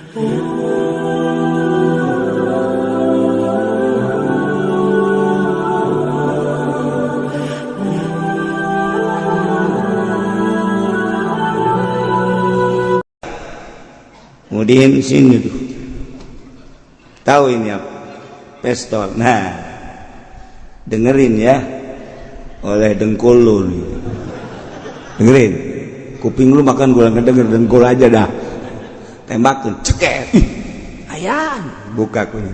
Kemudian sini tuh tahu ini apa? Pistol. Nah, dengerin ya, oleh dengkul lu nih. Dengerin, kuping lu makan gua nggak denger, dengkul aja dah. Tembakin, ceket. Ayan, buka kuning,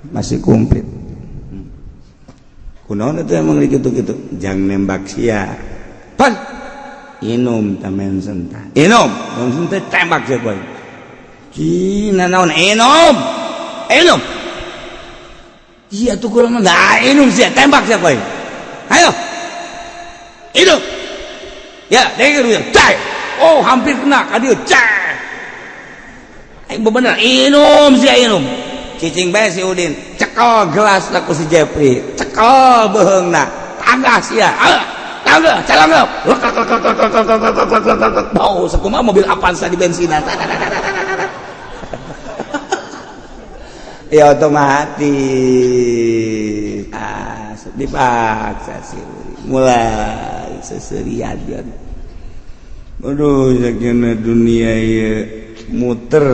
masih komplit. Kunaon itu emang gitu-gitu, jangan nembak sia. Pan, inum tamen sentan. Inum, sentan tembak sia boy. Cina naon inum, inum. Iya tuh kurang mana, inum sia tembak sia boy. Ayo, inum. Ya, dengar dia, cai. Oh, hampir kena, kadieu cai. Bener, inum sia inum. Cicing bae si Udin, cekel gelas laku si Jepri, cekel beheungna, tangga sia. Tangga, calangga. Bau sakumaha mobil Avanza di bensinan. Ya otomatis dipaksa sih mulai seserian dia. Aduh sakina dunia ya muter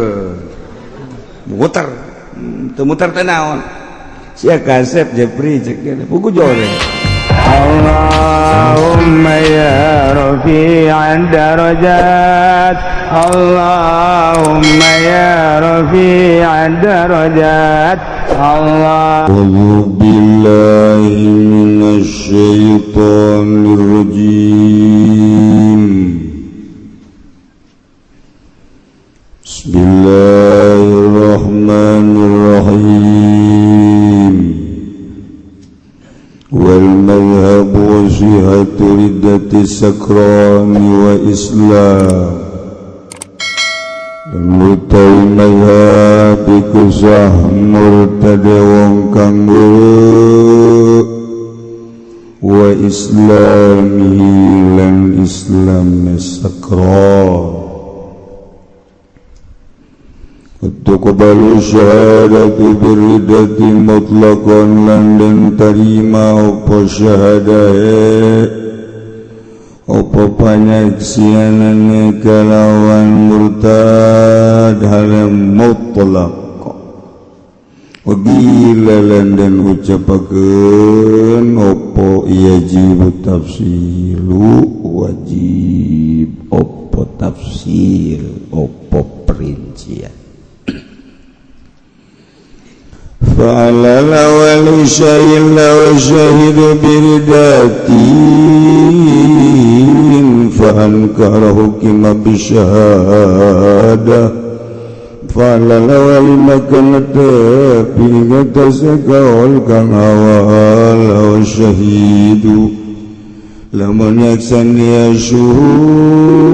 teu teh naon sia kasep Jepri cek buku jore. Allahumma ya rafi'ad darajat, Allahumma ya rafi'ad darajat, Allah. A'udzu billahi minasy syaithanir rajim. Bismillahirrahmanirrahim. Wal madhhabu wa sihhatu riddati sakrani wa islam. Mutawi madhhab iku sah murtade wong kang wa islami lan islam sakran. Tuqbalu syahadatu biridati mutlaqan lan den tarima apa syahadahe apa panyaksianane kalawan murtad halam mutlaq. Wagila lan den ucapakeun apa yajib tafsilu wajib apa tafsil apa perincian. Fa'ala lawali syahilla wa syahidu biridatin fa'ankarahu kima bisyahadah fa'ala lawali makanata pinggata sekawal kang awal wa syahidu lamun yaksan ya syuhud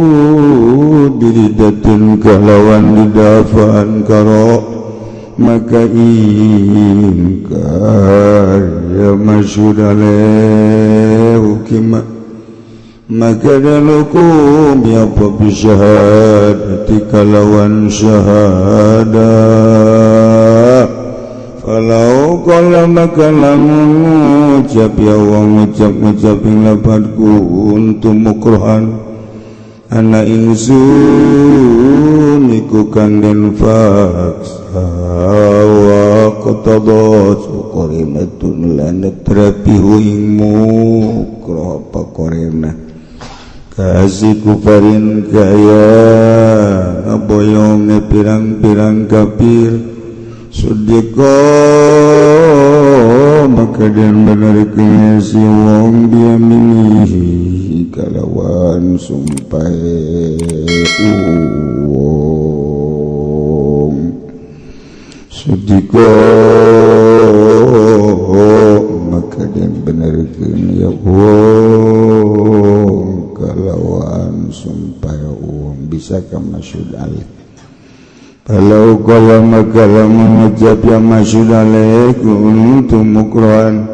biridatin kalawan didafa'an karo maka ingkar ya masyhud alaih hukima maka dan hukum ya bisyahadati kalawan syahadah falau qala maka lamun ngucap ya wong ngucap ing lafadzku untuk mukrohan ana ingsun iku kang den faksa wa qatadha qarinatun lan trapihu ing mukroh apa qarina kasih kufarin kaya ngaboyong pirang-pirang kafir sudika maka den benarkeun si wong biaminihi kalawan sumpah uwong sudika maka den benarkeun ya wong kalawan sumpah uwong bisa ka masyhud alaih. Kalau kala maka mengucap yang masyhud alaih kuntum mukrohan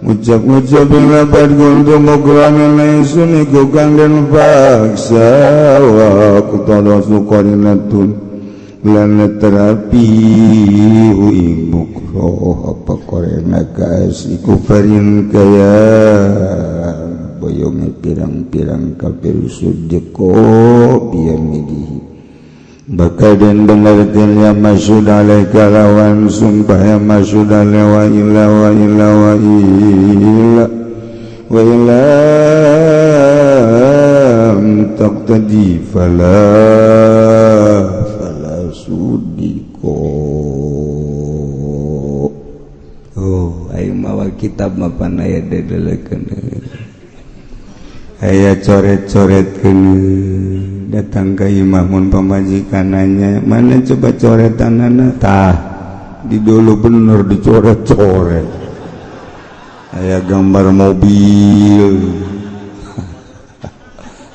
ngucap-ngucap yang dapat kuntum mukrohan alaisun iku kang den faksa wa qutadasu qarinatun lana terapi ibukro apa korena kasih kufarin kaya boyongnya pirang-pirang kafir sujeko biyamidihi bakal dan benarkan ya masud alaika lawan sumpah ya masud alaika wa illa wa illa wa illa wa illa taqtadi fala sudiko. Oh ayo mawa kitab mapan aya dedelekeun aya coret-coretkeun datang ke imam pamajikananya mana coba coretanana tah di dulu bener dicoret-coret aya gambar mobil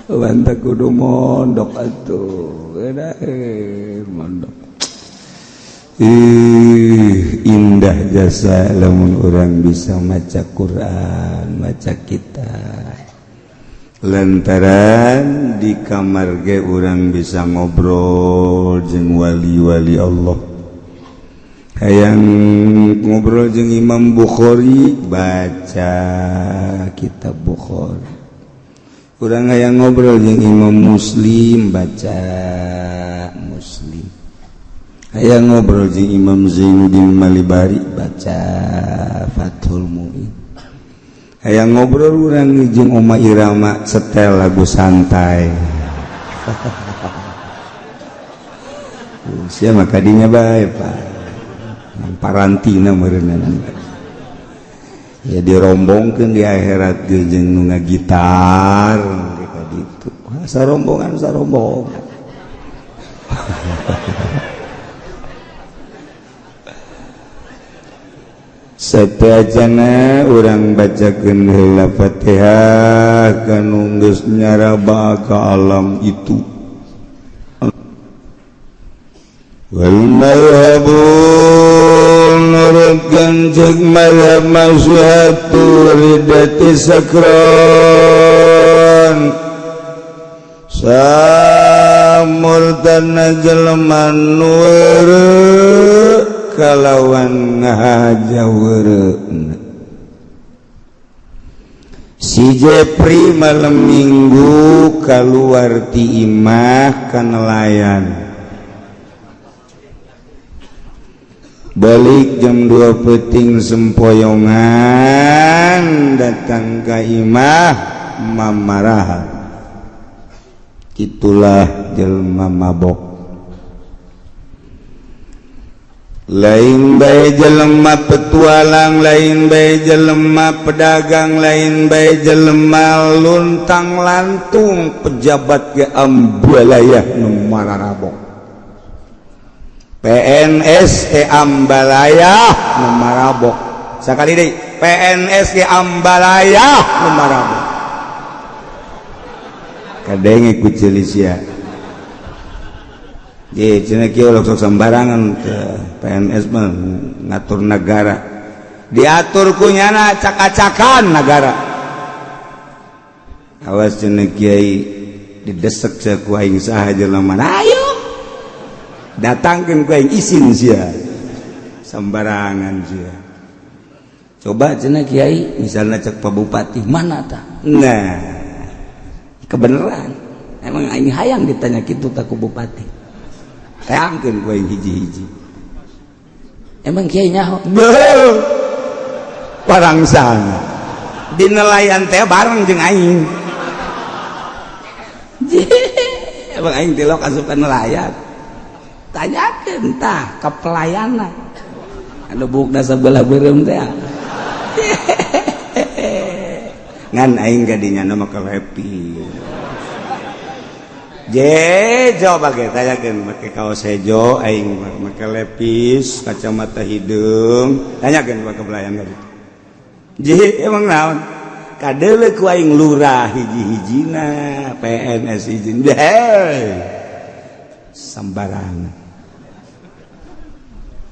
banta kudu mondok atuh mondok indah jasa lamun orang bisa maca Quran maca kitab lantaran di kamar ge orang bisa ngobrol jeung wali-wali Allah hayang ngobrol jeung Imam Bukhari baca kitab Bukhari urang hayang ngobrol jeung Imam Muslim baca Muslim hayang ngobrol jeung Imam Zainuddin Malibari baca Fathul Mu'in hayang ngobrol urang jeung Oma Irama setel lagu santai sia maka dinya bae Pak parantina meureunna ya dirombongkeun di akhirat ge jeung nu ngagitar ka ditu sarombongan satajana urang bacakeun heula Fatihah kanu geus nyaraba ka alam itu wal madhabu nurutkan cek madhab masyhatu ridati sakron samurtana jelema nur kalawan ngahajaweureuna si Jepri malam minggu kaluar ti imah ka nelayan balik jam 2 peuting sempoyongan datang ka imah mamaraha itulah jelema mabok lain bae jelema petualang lain bae jelema pedagang lain bae jelema luntang lantung pejabat ge ambalayah nu mararabok PNS ke ambalayah nu marabok sakali deui PNS ke ambalayah nu marabok kadenge ku cilisia ye cenah kieu sok sembarangan PNS mah ngatur negara diatur ku nyana cak-cakan negara awas cenah kiai didesek ku aing saha jelema ayo datangkan ku aing izin sia sembarangan sia coba cenah kiai misalnya cek Pak Bupati mana tah nah kebenaran emang aing hayang ditanya kitu tah ku Bupati hayangkeun ku aing hiji-hiji emang kiai nyaho parangsana di nelayan teh bareng jeung aing emang aing tilok asup ka nelayan tanyakeun tah ka pelayanan anu bukna sabelah beureum teh ngan aing gadinya nama kelepi coba ge tanyakeun make kaos hejo aing make lepis kacamata hidung tanyakeun ka pelayan gadi emang naon kadeuleu ku aing lurah hiji-hijina PNS izin sembarangan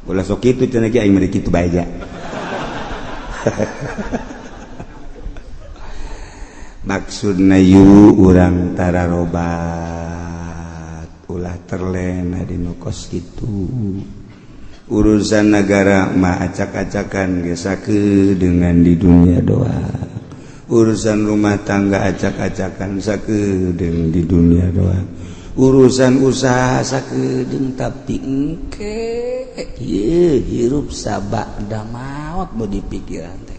ulah sok kitu cenah ki aing meureun kitu bae ja maksudna yu urang tararobat ulah terlena di nukos itu urusan negara mah acak-acakan gesake dengan di dunia doa urusan rumah tangga acak-acakan sakedeung di dunia doa urusan usaha sakedeung tapi engke hirup sabada maot mau dipikiran teh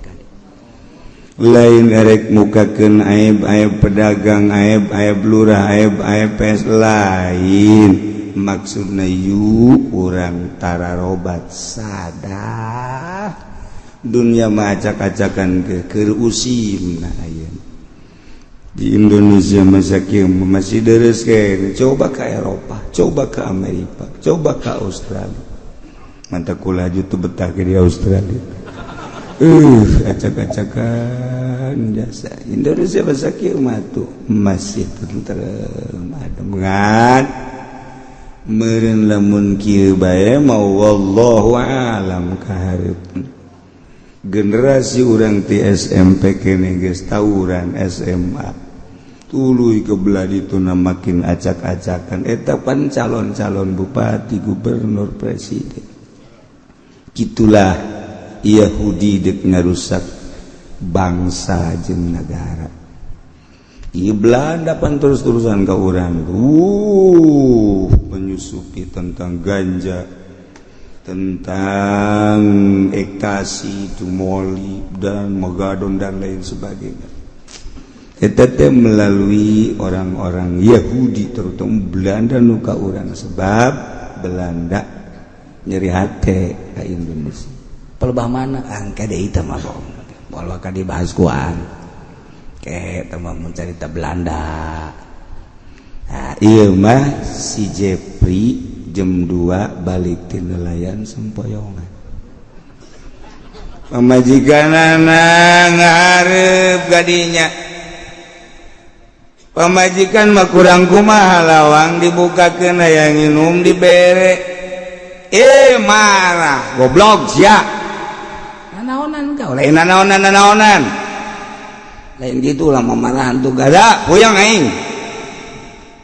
lain erek mukakeun aib-aib pedagang aib-aib lurah aib-aib pes lain maksudna yu urang tararobat sadar dunia mah acak-acakan keur usimna ayeuna di Indonesia masih deres ke coba ke Eropa coba ke Amerika coba ke Australia mantap kula jutu betah ke di Australia acak-acakan jasa Indonesia bahasa kieu mah tuh masih tentrem ademan meureun lamun kieu bae mau wallahu alam kaharep generasi urang ti SMP kene geus tawuran SMA tuluy kebelah dituna makin acak-acakan eta pan calon-calon bupati gubernur presiden gitulah Yahudi dek ngarusak bangsa jeung negara. Ieu Belanda pan terus-terusan ka urang. Menyusupi tentang ganja, tentang ekstasi, tumoli dan megadon dan lain sebagainya. Eta teh melalui orang-orang Yahudi terutama Belanda nu ka urang sebab Belanda nyeri hate ka Indonesia. Pelebah mana angka deh itu mah bohong walau kan dibahas kuan kayak teman mencerita Belanda nah iya mah si Jepri jam 2 balik ti nelayan sempoyongan pamajikanana ngarep gadinya pamajikan mah kurang kumaha lawang dibukakeun aya nginum dibere marah goblok sia naonan kau lain naonan lain gitu lah memarahan tuh gada puyang aing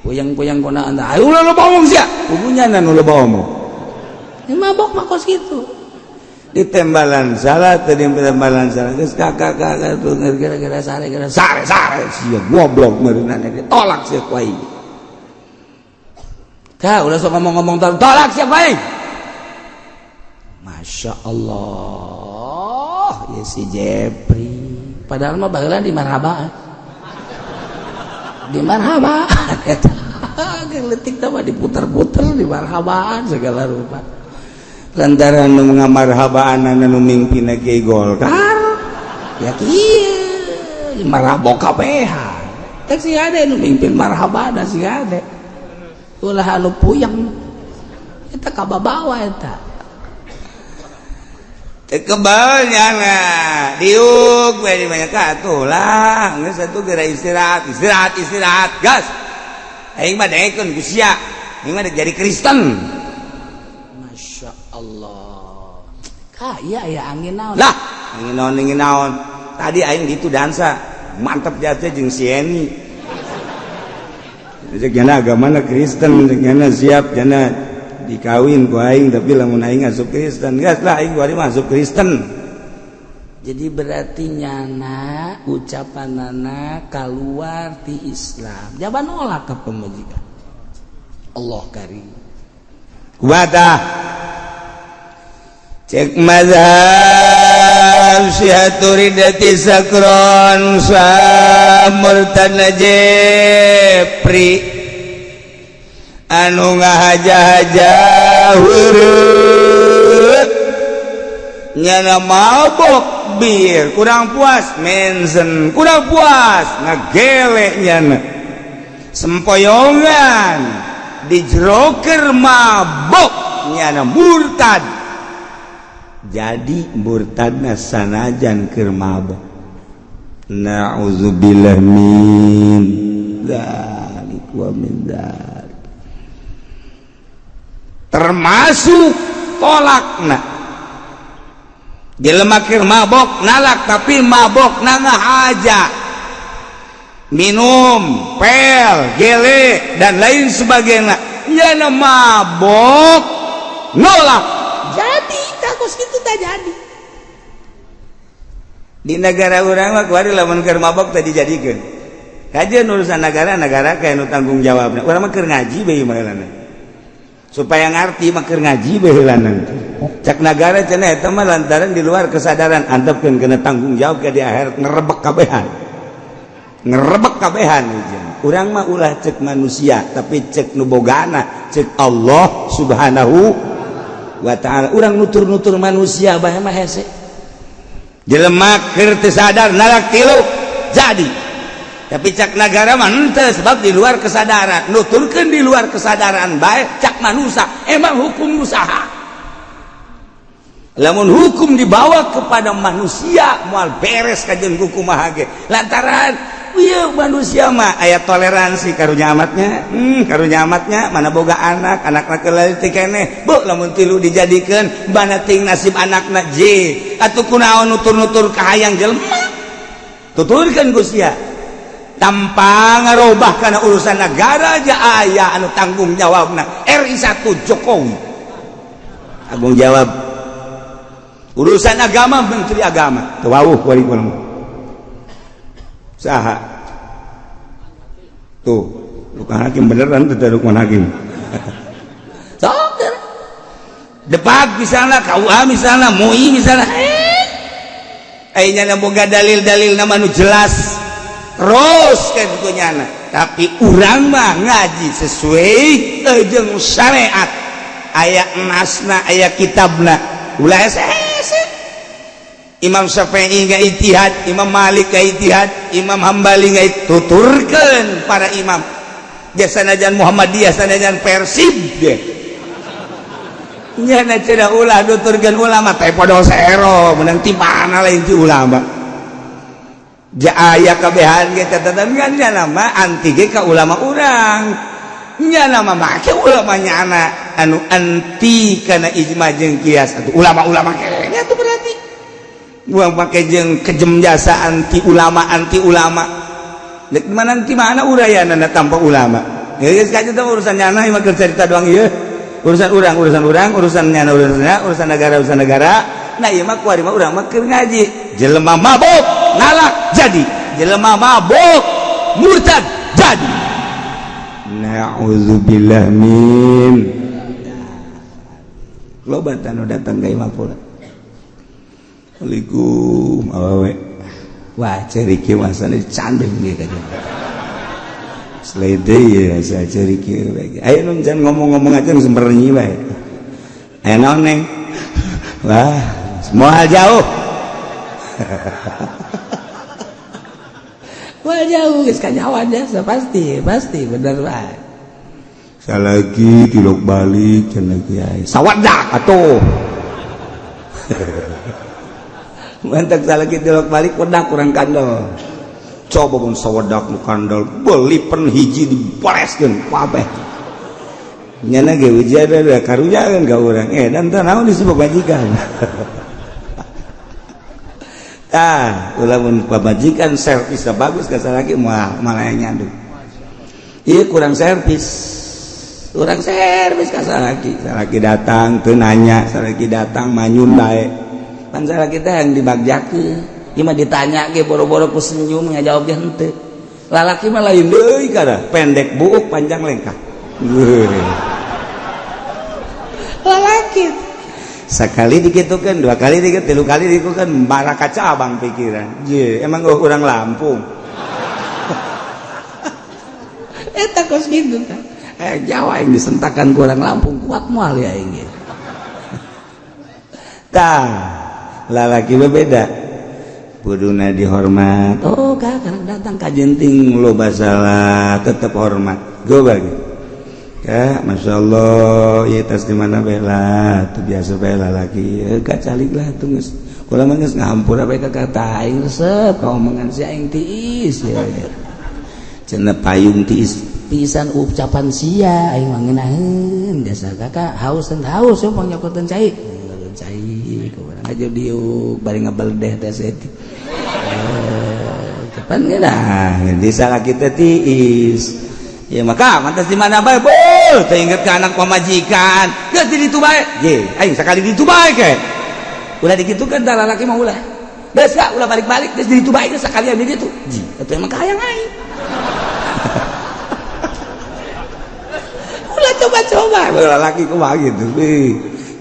puyang kona anda ayo lo bawang sia pugunya nan lo bawang ini mabok makos gitu ditembalan salah tadi tembalan salah geus kakak tuh gara-gara sare sia goblok meureunana ditolak sia ku aing ka udah sok ngomong tolak sia ku aing Masya Allah ya si Jepri padahal mah bagelan di marhaba geletik mah diputer-puter di marhabaan segala rupa lantaran nu ngamarhabaan anu mimpina Kiai Golkar ya kieu marhabo KPH teh si ade nu mimpin marhabana si ade ulah anu puyeng eta kababawa eta kebalnya nah diuk beri banyak atuh lah geus atuh geura istirahat gas aing mah daekeun ku sia aing mah jadi Kristen Masya Allah kaya ya angin naon lah angin naon tadi aing gitu dansa mantep jatuh jeung si Eni jana agamana Kristen jana siap jana dikawin ku aing tapi lamun aing asup Kristen geus lah aing bari masuk Kristen jadi berarti nyana ucapanana keluar ti Islam jaban nolak ke pemajikan Allah karim kuatah cek mazhab syiaturidati sakron samurtad Jepri anu ngahaja-haja heureut nyana mabok bir kurang puas mensen kurang puas ngagele nyana sempoyongan dijeroker mabok nyana murtad jadi murtadna sanajan keur mabok na'udzubillah min dzalik wa min dzalik termasuk tolakna jelema keur mabok nalak tapi mabok na ngahaja minum pel gele dan lain sebagainya nya mabok nolak jadi takos gitu tak jadi di negara orang mah kuari lamun keur mabok tadi jadikeun kajian urusan negara kayak nu tanggung jawabna urang mah keur ngaji bae maheulana supaya ngarti mah keur ngaji bae heulana cak negara cenah eta mah lantaran di luar kesadaran antepkeun kena tanggung jawab ke di akhirat ngerebek kabehan urang mah ulah cek manusia tapi cek nu bogana cek Allah subhanahu wa ta'ala urang nutur-nutur manusia bae mah hese jelema keur teu sadar nalak tilu jadi tapi cak negara mah henteu sebab di luar kesadaran nuturkeun di luar kesadaran bae cak manusia emang hukum usaha lamun hukum dibawa kepada manusia moal beres kajeun kumaha ge lantaran ieu manusia mah aya toleransi karunya amatnya mana boga anakna keuleuh teh keneh beuh lamun tilu dijadikeun bana ting nasib anakna je atuh kunaon nutur-nutur ka hayang jelema tuturkeun Gusti tanpa ngarobah kana urusan negara aja aya anu tanggung jawabna RI 1 Jokowi tanggung jawab urusan agama menteri agama teu wawuh kuari saha tuh Lukman Hakim beneran teh Lukman Hakim sok depak misalnya KUA misalnya MUI misalnya nya boga dalil-dalil nama nu jelas terus kan dunyana tapi urang mah ngaji sesuai jeung syariat aya nasna aya kitabna ulah hese Imam Syafi'i nggak ijtihad, Imam Malik nggak ijtihad, Imam Hambali nggak tuturkeun para imam. Jasanajan Muhammadiyah, sanajan Persib deh. Nya na cenah ulah nuturkeun ulama teh podo saero, menang ti mana lain ti ulama. Ja aya kabehan ge catatan kan nya nama anti ge ka ulama urang. Nya nama make ulama nya anu anti kana ijma jeung kias atuh ulama-ulama kene tuh berarti buang pakai jeng kejem jasa anti ulama dek mana urayana tanpa ulama ya guys kaca itu urusan nyana yang makin cerita doang ya urusan orang urusan nyana urusan negara nah iya mah kuari mah urang makin ngaji jelema mabok nalak jadi jelema mabok murtad jadi na'udzubillah min lobatan datang ka imam pula Assalamualaikum awewe wah ceriki masane candeng ge ka slede ya saya ceriki ayo nun jangan ngomong-ngomong aja sembarnyi bae ayo naon neng wah semua jauh wah jauh geus kajawan ya pasti bener bae salagi tilok balik cenah kiai sawadak atuh mantak salagi tilok balik wedak kurang kandel coba pun sawadak nu kandel belipen hiji diporeskeun kabeh nyana ge ujada da karujakeun ka urang dan teh naon disebut majikan ulamun pamajikan servis bagus ka salagi malah nyandung ieu kurang servis urang servis ka salagi datang teu nanya salagi datang manyun bae pan salagi teh yang dibagjakeun ieu mah ditanya ge boro-boro ku senyum ngajawab ge henteu lalaki mah lain deui kada pendek buuk panjang lengkah lalaki sekali dikitukeun dua kali dikit tilu kali dikitukeun baraka cabang pikiran je emang urang Lampung eta kos gitu tah Jawa yang disentakan ku urang Lampung kuat moal ya ini tah lalaki beda kuduna dihormat kadang datang ka jenting lo basalah tetep hormat go bagi Masya Allah ya tas di mana bela tu biasa bela lagi kacalik lah tuh nges kalau manges ngampur apa kata aing resep kau omongan si aing tiis ya cenah payung tiis pisan ucapan sia aing mangeunaheun jasa kakak haus yo pangnyokoteun cai kurang aja diuk bari ngabeledeh teh seti kapan geuna di salah kita tiis ya maka mantas di mana bae bol teringat ke anak pamajikan geus di ditu bae ye aing sakali di ditu bae ke ulah digitukeun tah lalaki mah ulah geus ka ulah balik-balik geus di ditu bae geus sakalian di ditu ji atuh emang kahayang aing ulah coba-coba lalaki kumaha gitu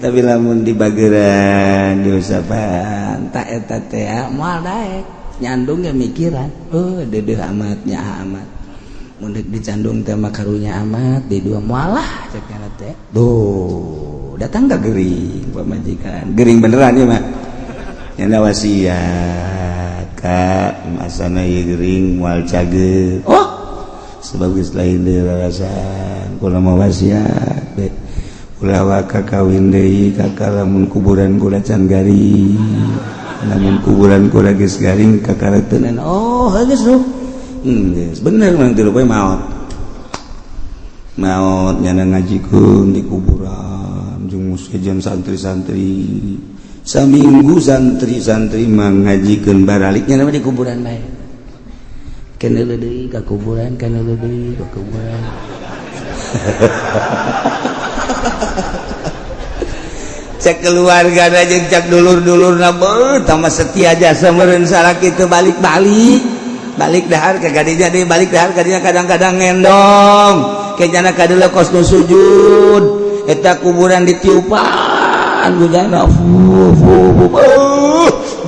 tapi lamun di bageran diusapan tak eta teh moal daek nyandung ge mikiran deudeuh amatnya amat mun dicandung teh mah karunya amat di dua mualah cek kana teh tuh datang ka geuring pamajikan geuring beneran ieu mah nyana wasiat ka masana ieu geuring moal cageut sebab geus lain deui rarasan kula mah wasiat be ulah waka kawin deui kakak lamun kuburan kula can garing lamun kuburan kula geus garing kakareuteunan geus bener mang tilu poe maot nyana ngajikeun di kuburan jeung sejen santri-santri saminggu santri-santri mangajikeun baralik nya di kuburan bae keneu deui ka kuburan keneu deui ka kuburan cek keluarga jeung cek dulur-dulurna beuh tambah setia jasa meureun salaki teu balik-balik balik dahar ke gadinya deh balik dahar gadinya kadang-kadang ngendong kejana kadula kos nu sujud eta kuburan ditiupan bujana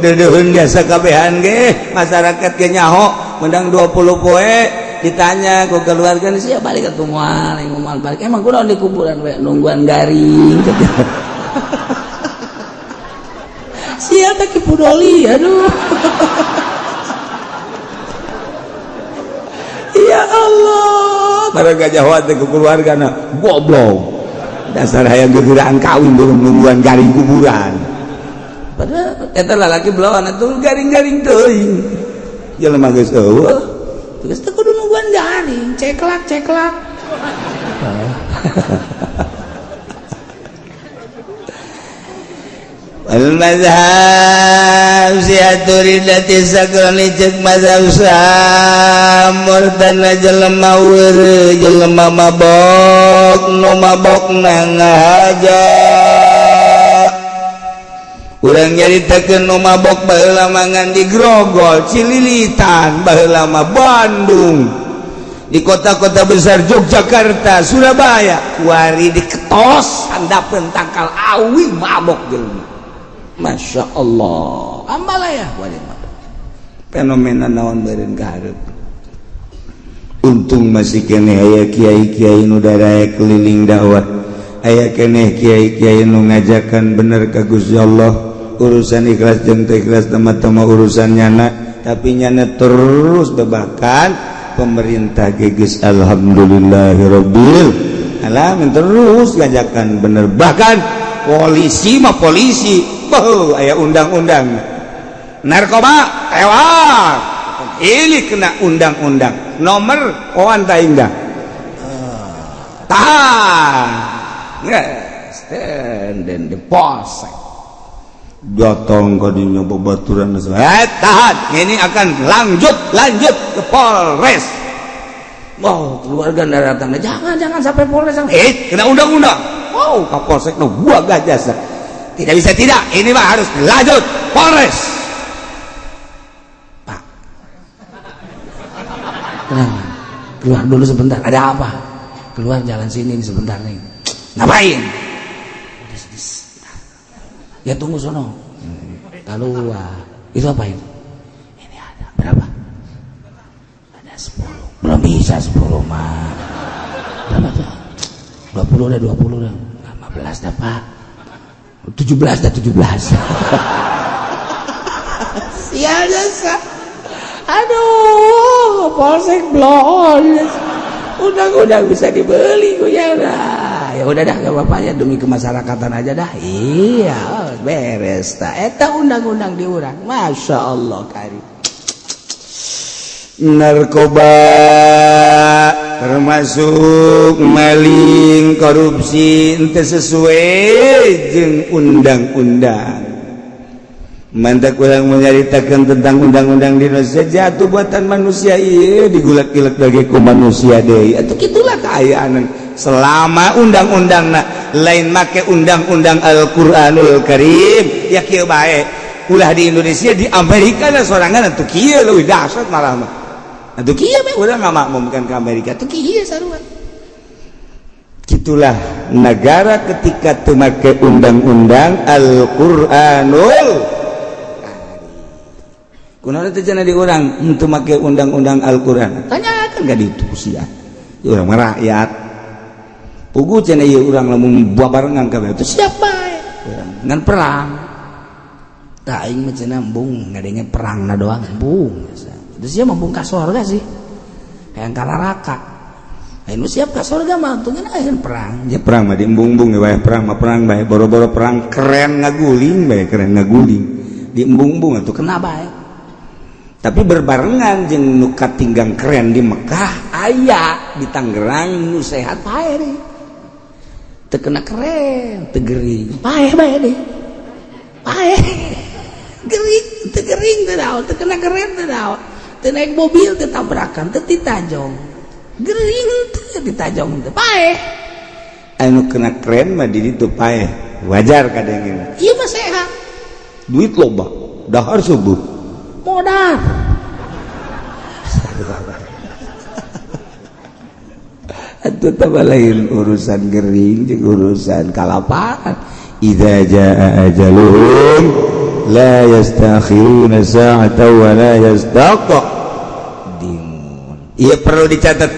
deudeuheun biasa kabehan ge masyarakat ge nyaho mendang 20 poe ditanya ku keluarga sia balik atuh moal balik emang kunaon di kuburan we nungguan garing sia teh kipudoli aduh ya Allah para gajahwat ke keluargana goblok dasar hayang gegeraan kawin belum nungguan garing kuburan padahal eta lalaki belawan atuh garing-garing teuing jelema geus eueuh geus teu kudu nungguan garing ceklak al-mazhab siaturidati sakrani cek mazhab samurtana jelema weureu jelema mabok nu mabok ngahaja urang nyaritakeun nu mabok baheula mangan di Grogol Cililitan baheula mah Bandung di kota-kota besar Yogyakarta Surabaya wari diketos handapeun tangkal awi mabok jelema Masya Allah ambalaya fenomena naon beureun kaharep untung masih keneh aya kiai-kiai nu daraek keliling dakwah aya keneh kiai-kiai nu ngajakan bener ka Gusti Allah urusan ikhlas jeung teu ikhlas teman-teman urusan nyana tapi nyana terus bebakan pemerintah geus alhamdulillahirabbil alamin terus ngajakan bener bahkan polisi mah polisi aya undang-undang narkoba tewak ini kena undang-undang nomor kawan taing dah tahan yes dan the polsek datang ke dinya babaturan tahan ini akan lanjut ke Polres keluarga datang jangan sampai Polres kena undang-undang Kapolsek no buah gajah tidak bisa tidak ini mah harus lanjut Polres Pak keluar dulu sebentar ada apa keluar jalan sini sebentar nih ngapain ya tunggu sono keluar itu apain ini ada berapa ada 10 belum bisa 10 mah berapa tuh 20 dah 15 dah Pak 17 dah 17 sial jasa aduh Polsek blon undang-undang bisa dibeli ya udah dah gak apa-apa ya demi kemasyarakatan aja dah iya beres tak eta undang-undang diurang Masya Allah karim narkoba termasuk maling korupsi ente sesuai jeung undang-undang mantap kurang menyaritakan tentang undang-undang di Indonesia jatuh buatan manusia iya digulak-gilak lagi ku manusia deh atau gitulah keayaan selama undang-undang lain make undang-undang Al-Quranul Karim ya kieu bae ulah di Indonesia di Amerika lah sorangan atuh kieu leuwih dahsyat malah mah atuh kieu mah urang ngamakmumkan ke Amerika atuh kieu sarua gitulah negara ketika teu make undang-undang Al-Quranul kunaon teh cenah di urang teu make undang-undang Al-Quran tanyakan ka ditu sia urang mah rakyat pugu cenah ieu urang lamun babarengan kabeh teh siap bae ngan perang tah aing mah cenah embung ngadenge perangna doang embung teu sia mah embung ka sorga sih hayang ka neraka anu siap ka surga mah tuh ngeun perang. Ya perang mah diembung-embung bae perang mah perang bae boro-boro perang keren ngaguling bae keren ngaguling. Diembung-embung atuh kena bae. Tapi berbarengan jeung nu katinggang keren di Mekah aya di Tangerang nu sehat bae deh. Teu kena keren, teu geuring. Bae bae deh. Bae. Geuring, teu geuring teu daot, teu kena keren teu daot. Teu naik mobil teu tabrakan, teu ditajong. Gering teh ditajong teh paeh anu kena keren mah di ditu paeh wajar kadang ieu mah sehat duit loba dahar subuh modal atuh teh lain urusan gering jeung urusan kalapahan idza jaa ajaluhum la yastakhiruna sa'atan wa la yastaqdimun ieu perlu dicatat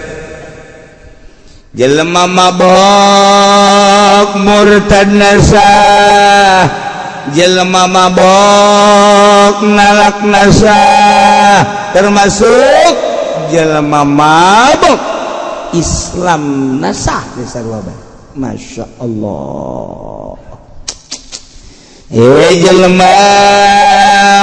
jelema mabok murtad nasah jelema mabok nalak nasah termasuk jelema mabok Islam nasah di sarua bae masya Allah jelema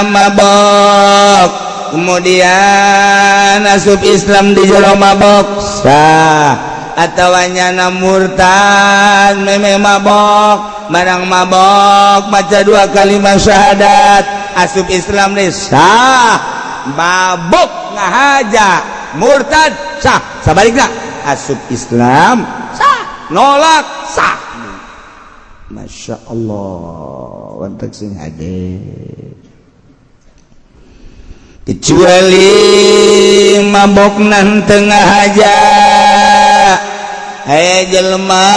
mabok kemudian asup Islam di jero mabok sah atawanya murtad meme mabok marang mabok baca 2 kalimat syahadat asup Islam deh sah mabok ngahaja murtad sah sabalikna asup Islam sah nolak sah masya Allah wantek sing hade kecuali mabok nan tengah aja aya jelema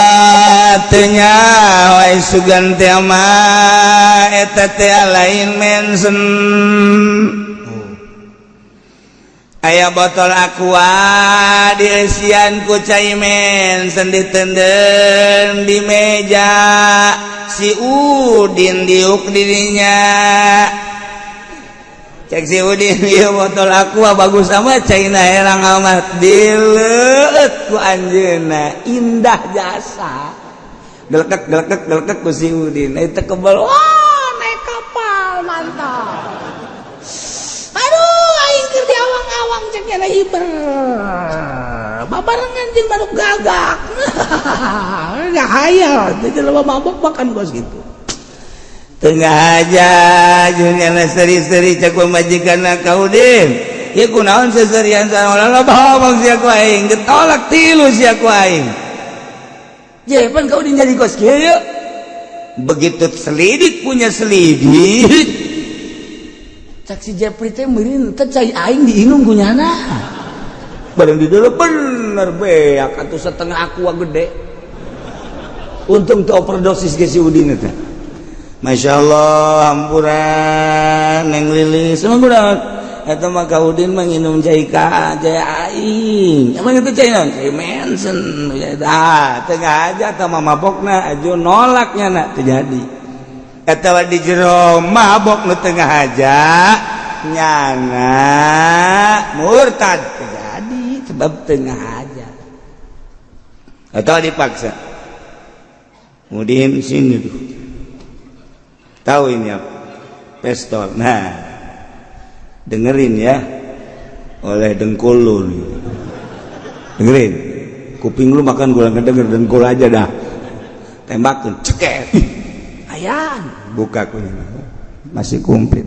teu nyawa sugan teh mah eta teh lain mensen aya botol aqua diisian ku cai mensen ditendem di meja si Udin diuk dirinya cek si Udin ieu botol aqua bagus amat caina herang amat dileut ku anjeunna indah jasa gelekek ku si Udin eta kebal wah naik kapal mantap aduh aing keur di awang-awang cek nya hiber babarengan jeung manuk gagak enggak hayal jadi loba mabok makan gos gitu tengah aja junjana seri-seri cek majikan kau Udin ya kunaon seserian sana lo ngomong sia ku aing getolak tilu sia ku aing jepan kau Udin jadi kos kieu begitu selidik punya selidik cak si Jepri teh meureun teh cai aing diinung ku nyana bareng di dieu bener beak atuh setengah aqua gede untung teu overdosis ge si Udin teh masya Allah hampuran neng lilis emang kuda eta mah ka Udin mah nginum cai ka cai aing emang itu cai naon cai mensen ah tengah aja teh mah mabokna aju nolaknya na teu jadi eta wa di jero mabok nu tengah aja nyana murtad teu jadi sebab tengah aja atau dipaksa Udin sini tuh tahu ini apa? Pistol. Nah, dengerin ya, oleh dengkul lu. Dengerin, kuping lu makan gula ngedenger dengkul aja dah. Tembakin, ceket. Ayan, buka kuning. masih komplit.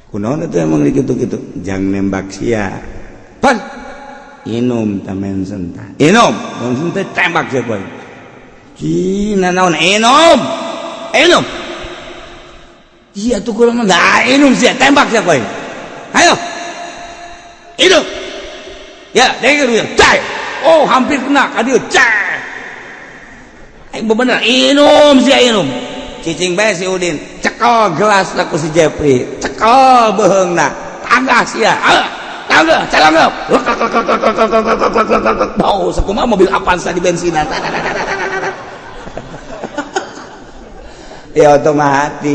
Kunaon itu emang gitu-gitu, jangan nembak sia. Pan, inum tamen senta. Inum, senta tembak sia boy. Cina naon inum, inum. Iya tuh kurang mana, inum sia tembak sia boy. Ayo, inum. Ya, dengar dia, cai. Oh hampir kena, kadieu cai. Ayo bener, inum sia inum. Cicing bae si Udin, cekel gelas laku si Jepri, cekel beheungna, tangga sia, tangga, calangeup. Bau sakumaha mobil Avanza di bensinan. Ya otomatis,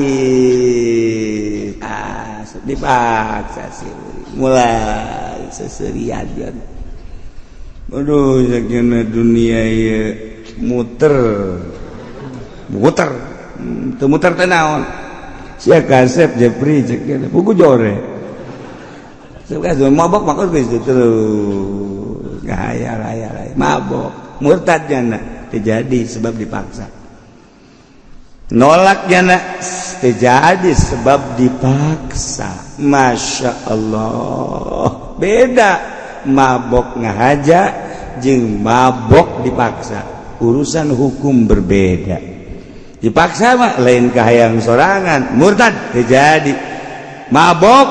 dipaksa sih, mulai seserian. Aduh, sakjana dunia ya muter. Muter tenaon sia kasep Jepri cek buku jore sebenarnya mabok makanya begitu terus gaya mabok murtad jana terjadi sebab dipaksa nolak jana terjadi sebab dipaksa. Masya Allah, beda mabok ngahaja jeung mabok dipaksa, urusan hukum berbeda. Dipaksa mah lain kahayang sorangan, murtad terjadi. Mabok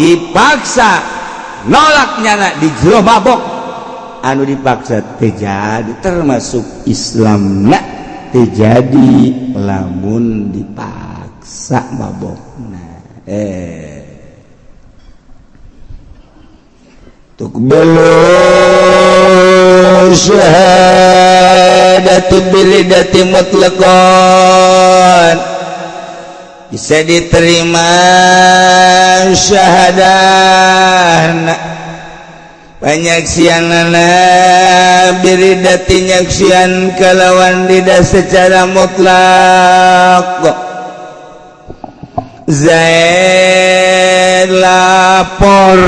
dipaksa, nolak nyana di jero mabok anu dipaksa terjadi, termasuk Islam nak terjadi lamun dipaksa mabok. Tuqbalu syahadatu bilidati mutlaqan, bisa diterima syahadah panyaksianana biridati nyaksian kalawan lidah secara mutlak. Zaid lapor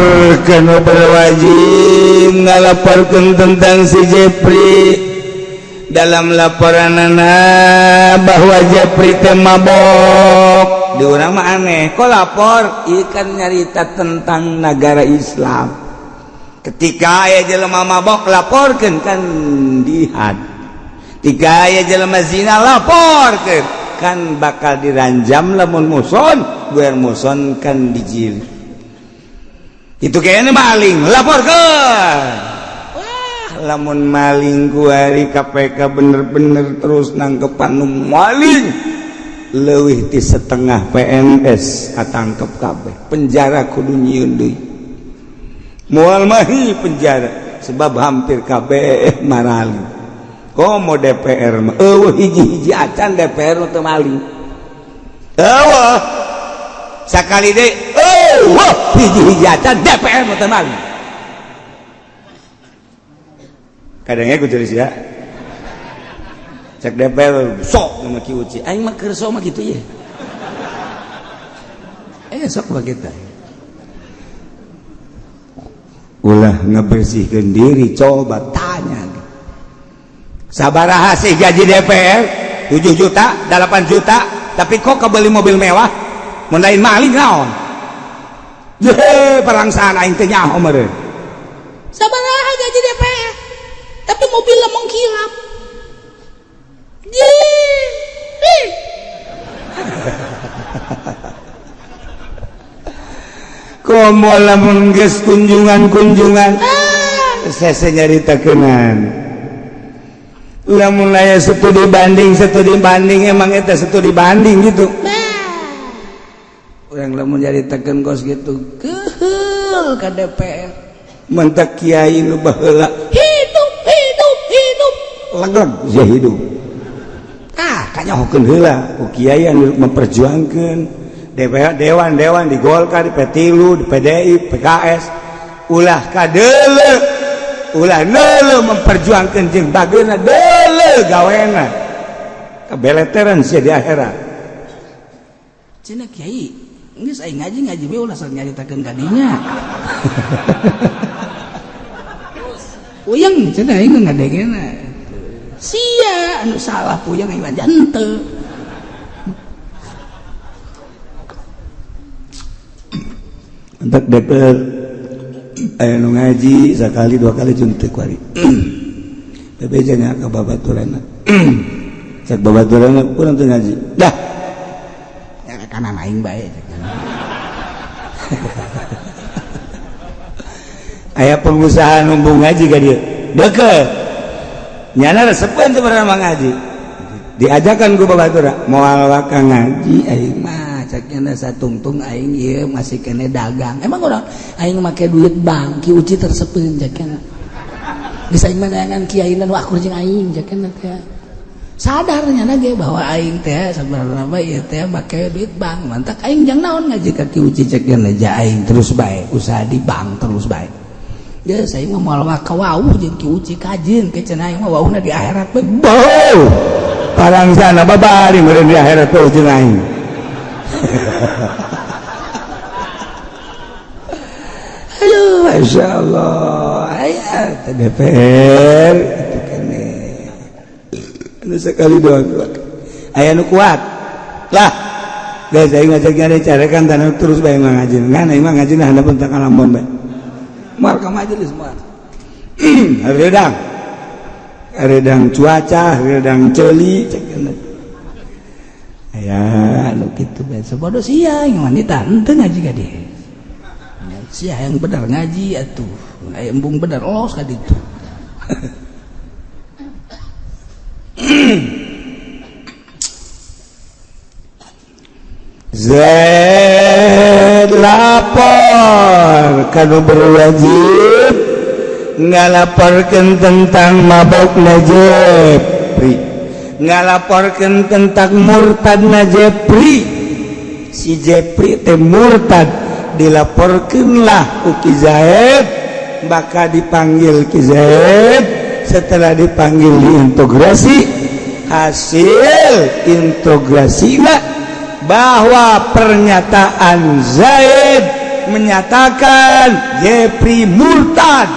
kena berwajib ngalaporkan tentang si Jepri dalam laporan anak bahwa Jepri teh mabok. Di urang mah aneh, kok lapor ikan nyarita tentang negara Islam. Ketika aya jelema mabok laporkeun kan dihad. Ketika aya jelema zina laporkeun kan bakal diranjam lamun muson, biar muson kan dijilid. Itu kayaknya maling, laporkan. Wah, lamun maling kuari KPK bener-bener terus nangkepan nu maling, leuwih ti setengah PNS atangkep kabeh. Penjara kudu nyieun deui. Moal mahi penjara sebab hampir kabeh marali. Komo DPR mah hiji-hiji acan DPR teu maling. Eueuh. Sakali deui hiji-hiji acan DPR teu maling. Kadangnya ku tulis ya. Cek DPR sok sama Ki Uci. Aing mah keur sok mah kitu ye. Sok begitu. Ulah ngebersihkeun diri, coba tanya. Sabaraha sih gaji DPR 7 juta, 8 juta, tapi kok kebeli mobil mewah? Mun lain maling naon? Perang sana aing teh nyaho meureun. Sabaraha gaji DPR, tapi mobilna mengkilap. Komo lamun geus kunjungan sese nyaritakeunana. Lamun aya studi banding emang eta studi banding gitu. Urang lamun nyaritakeun kos gitu, keheul ka DPR. Mentak kiai nu baheula hidup legeg ya hidup. Kanyahokeun heula ku kiai anu memperjuangkeun DPR, dewan di Golkar, di P3, di PDI, PKS, ulah kadeuleu, ulah neuleuh memperjuangkan jeung bageuna deuleuh gawena. Kabeleteran sia di akhirat. Cenah kiai, geus aing ngaji we ulah sok nyaritakeun ka dinya. Uyang cenah aing ngadengena. Sia anu salah puyang aing mah henteu. Entek DPR aya nu ngaji sakali dua kali cun teu kuari. Bebeja nya ka babaturanna. Cek babaturanna kurang teu ngaji. Dah. Ya kana aing bae. Aya pengusaha numbung ngaji ka dieu. Deukeut. Nyana resepeun teu pernah ngaji. Diajakan ku babatura moal waka ngaji aing mah caknya satungtung aing ieu masih kene dagang. Emang urang aing make duit bank ki uci tersepeun cakna. Bisa aing mandangan kiai nu akur jeung aing cakna teh. Sadarnya ge bahwa aing teh sabarana bae ieu teh make duit bank. Mantak aing jang naon ngaji ka ki uci cakna ja aing terus bae usaha di bank terus bae. Ya saya mah moal waka wauh jeung ki uci kajin ke cenah aing mah wauhna di akhirat bae. Bau. Parang sana babari meureun di akhirat teh jeung aing. Aduh, masyaallah. Aya teh DPR itu kene. Anu sekali doang. Aya nu kuat. Lah, geus aing ngajak nyari carekan tanah terus bae ngaji. Ngan aing mah ngajina handapun teu kalambon bae. Moal ka majelis moal. Redang cuaca, redang celi, cekna. Aya anu kitu bae. Sabodo sia yang wanita henteu ngaji ka dieu. Sia yang bener ngaji atuh. Aya embung bener los ka ditu. Lapor kanu berwajib ngalaporkeun tentang mabokna Jepri, ngalaporkeun tentang murtadna Jepri. Si Jepri teh murtad, dilaporkeunlah ku Ki Zaid, maka dipanggil Ki Zaid. Setelah dipanggil diintegrasi, hasil integrasinya bahwa pernyataan Zaid menyatakan Jepri murtad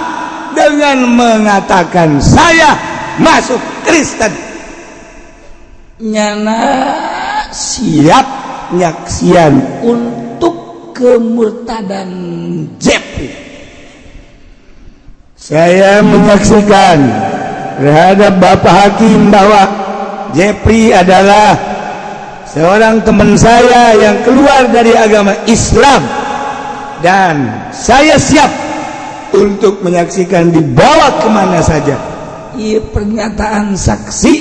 dengan mengatakan saya masuk Kristen. Nyana siap nyaksian untuk kemurtadan Jepri. Saya menyaksikan terhadap Bapak Hakim bahwa Jepri adalah seorang teman saya yang keluar dari agama Islam, dan saya siap untuk menyaksikan dibawa kemana saja. Ia pernyataan saksi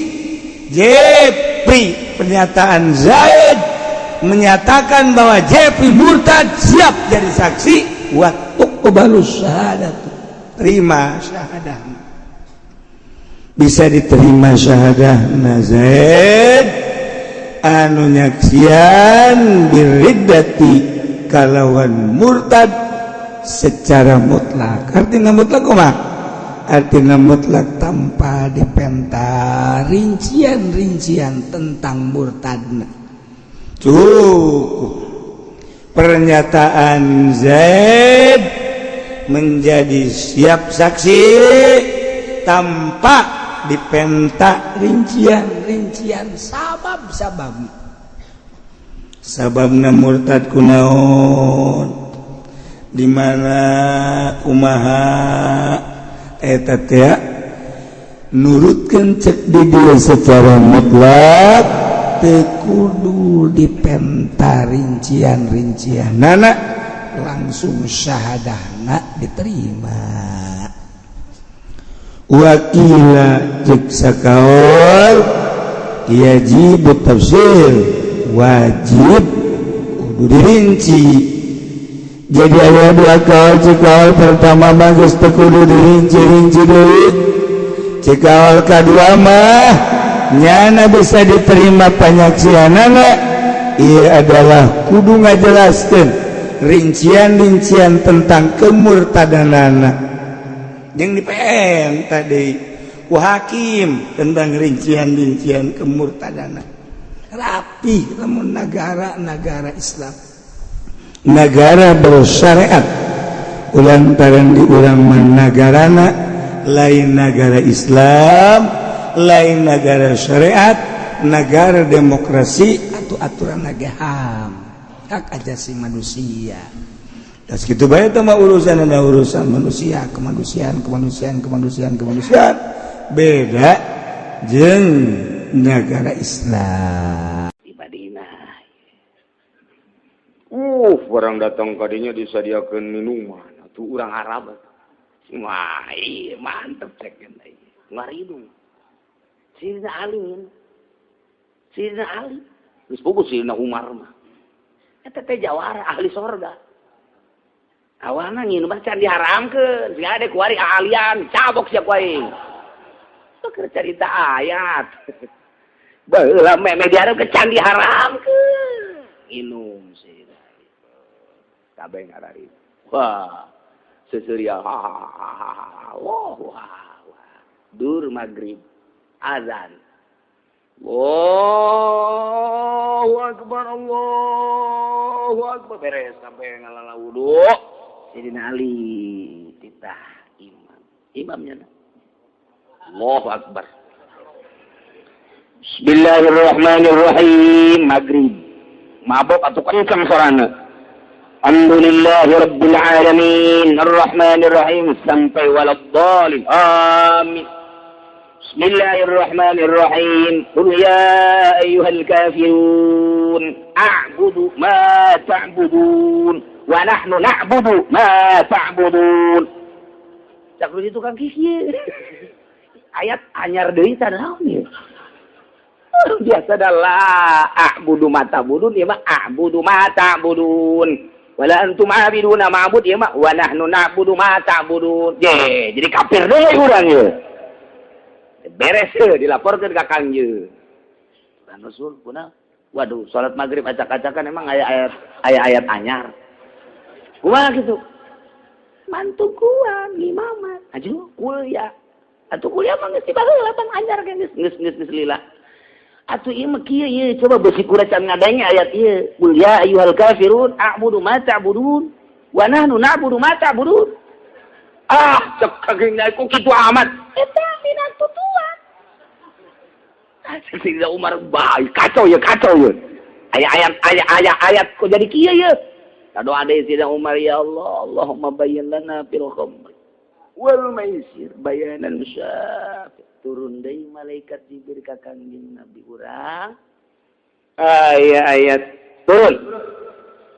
Jepri, pernyataan Zaid menyatakan bahwa Jepri murtad, siap jadi saksi. Waktu kebalus syahadat, terima syahadah. Bisa diterima syahadah Zaid anu nyaksian biriddati kalawan murtad secara mutlak. Artinya mutlak kumaha? Artinya mutlak tanpa dipenta rincian-rincian tentang murtadna. Cukup pernyataan Zaid menjadi siap saksi tanpa dipenta rincian-rincian sababna murtad kunaon, di mana kumaha eta teh nurutkeun cek di dieu secara mutlak teu kudu dipenta rincian-rincianana, langsung syahadahna diterima. Wakila cek sakaol yajib tafsir, wajib kudu dirinci. Jadi aya dua kaul, cekaol pertama mah geus teu kudu dirinci-rinci deui. Cekaol kadua mah nyana bisa diterima panyaksianana, ieu adalah kudu ngajelaskeun rincian-rincian tentang kemurtadanana. Yang di PM tadi ku hakim tentang rincian-rincian kemurtadan. Rapi lamun negara Islam, negara bersyariat, ulantaran di urang nagarana lain negara Islam, lain negara syariat, negara demokrasi atau aturan HAM, hak asasi manusia. Das kitu bae teh mah urusan manusia, kemanusiaan. Beda jeung negara Islam. Di Madinah. Orang datang kadinya disadiakeun minuman. Atuh urang Arab. Wah, iya mantep cek deui. Ngaridung. Sidina Ali. Geus boga Sidina Umar mah. Eta teh jawara ahli sorga. Awana nginum can diharamkeun, siga ade kuari ahlian, cabok sia ku aing. Teu keur carita ayat. Baheula meme diharap ke can diharamkeun. Minum sih. Kabeh ngarari. Wah. Seseuria. Wah. Dur maghrib. Azan. Allahu Akbar. Beres sampai ngalala wudu. Sidina Ali titah imamnya Allahu Akbar. Bismillahirrahmanirrahim. Maghrib mabok atuh kencang sorana. Alhamdulillahirabbil alamin arrahmanirrahim sampai waladdallin amin. Bismillahirrahmanirrahim. Qul ya ayyuhal kafirun a'budu ma ta'budun wa nahnu na'budu ma ta'budun. Cak lu itu kan kieu. Ayat anyar deui tah naon ieu? Biasa adalah a'budu ma ta'budun ieu mah a'budu ma ta'budun. Wala antum 'abiduna ma'bud ieu mah wa nahnu na'budu ma ta'budun. Jadi kafir deui urang ieu. Beres dilaporkeun ka Kangjeu. Kan Rasul kuna waduh salat maghrib acak-acakan emang aya ayat anyar. Kumaha gitu? Mantu gua imamat. Aju kuliah. Atuh kuliah mah geus dibaheula pan anyar geus lila. Atuh ieu mah kieu ieu coba beusi kura can ngadenge ayat ieu. Qul ya ayyuhal kafirun a'budu ma ta'budun wa nahnu na'budu ma ta'budun. Cek kageng naik kok kitu amat. Eta dina tutuan. Sidina Umar bae kacau ya. Ayat kok jadi kieu ya. Doa deui Sidina Umar ya Allah, Allahumma bayyin lana fil khamr wal maisir bayanan syafi. Turun deui malaikat Jibril ka Kangjeng Nabi urang. Ayat turun.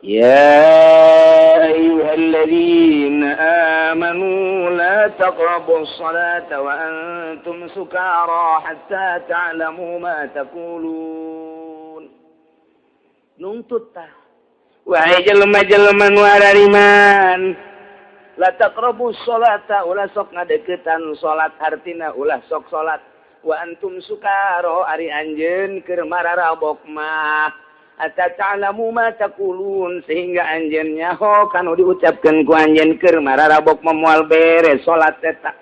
Ya ayyuhalladzina amanu la taqrabus salata wa antum sukara hatta ta'lamu ma taqulun. Nuntut tah. Wahai jelema-jelema nu arariman, la taqrabus salata ulah sok ngadeukeutan salat artina ulah sok salat wa antum sukara ari anjeun keur mararabok mah. Hatta ta'lamu ma taqulun sehingga anjeun nyaho kanu diucapkeun ku anjeun keur mararabok moal beres salat eta.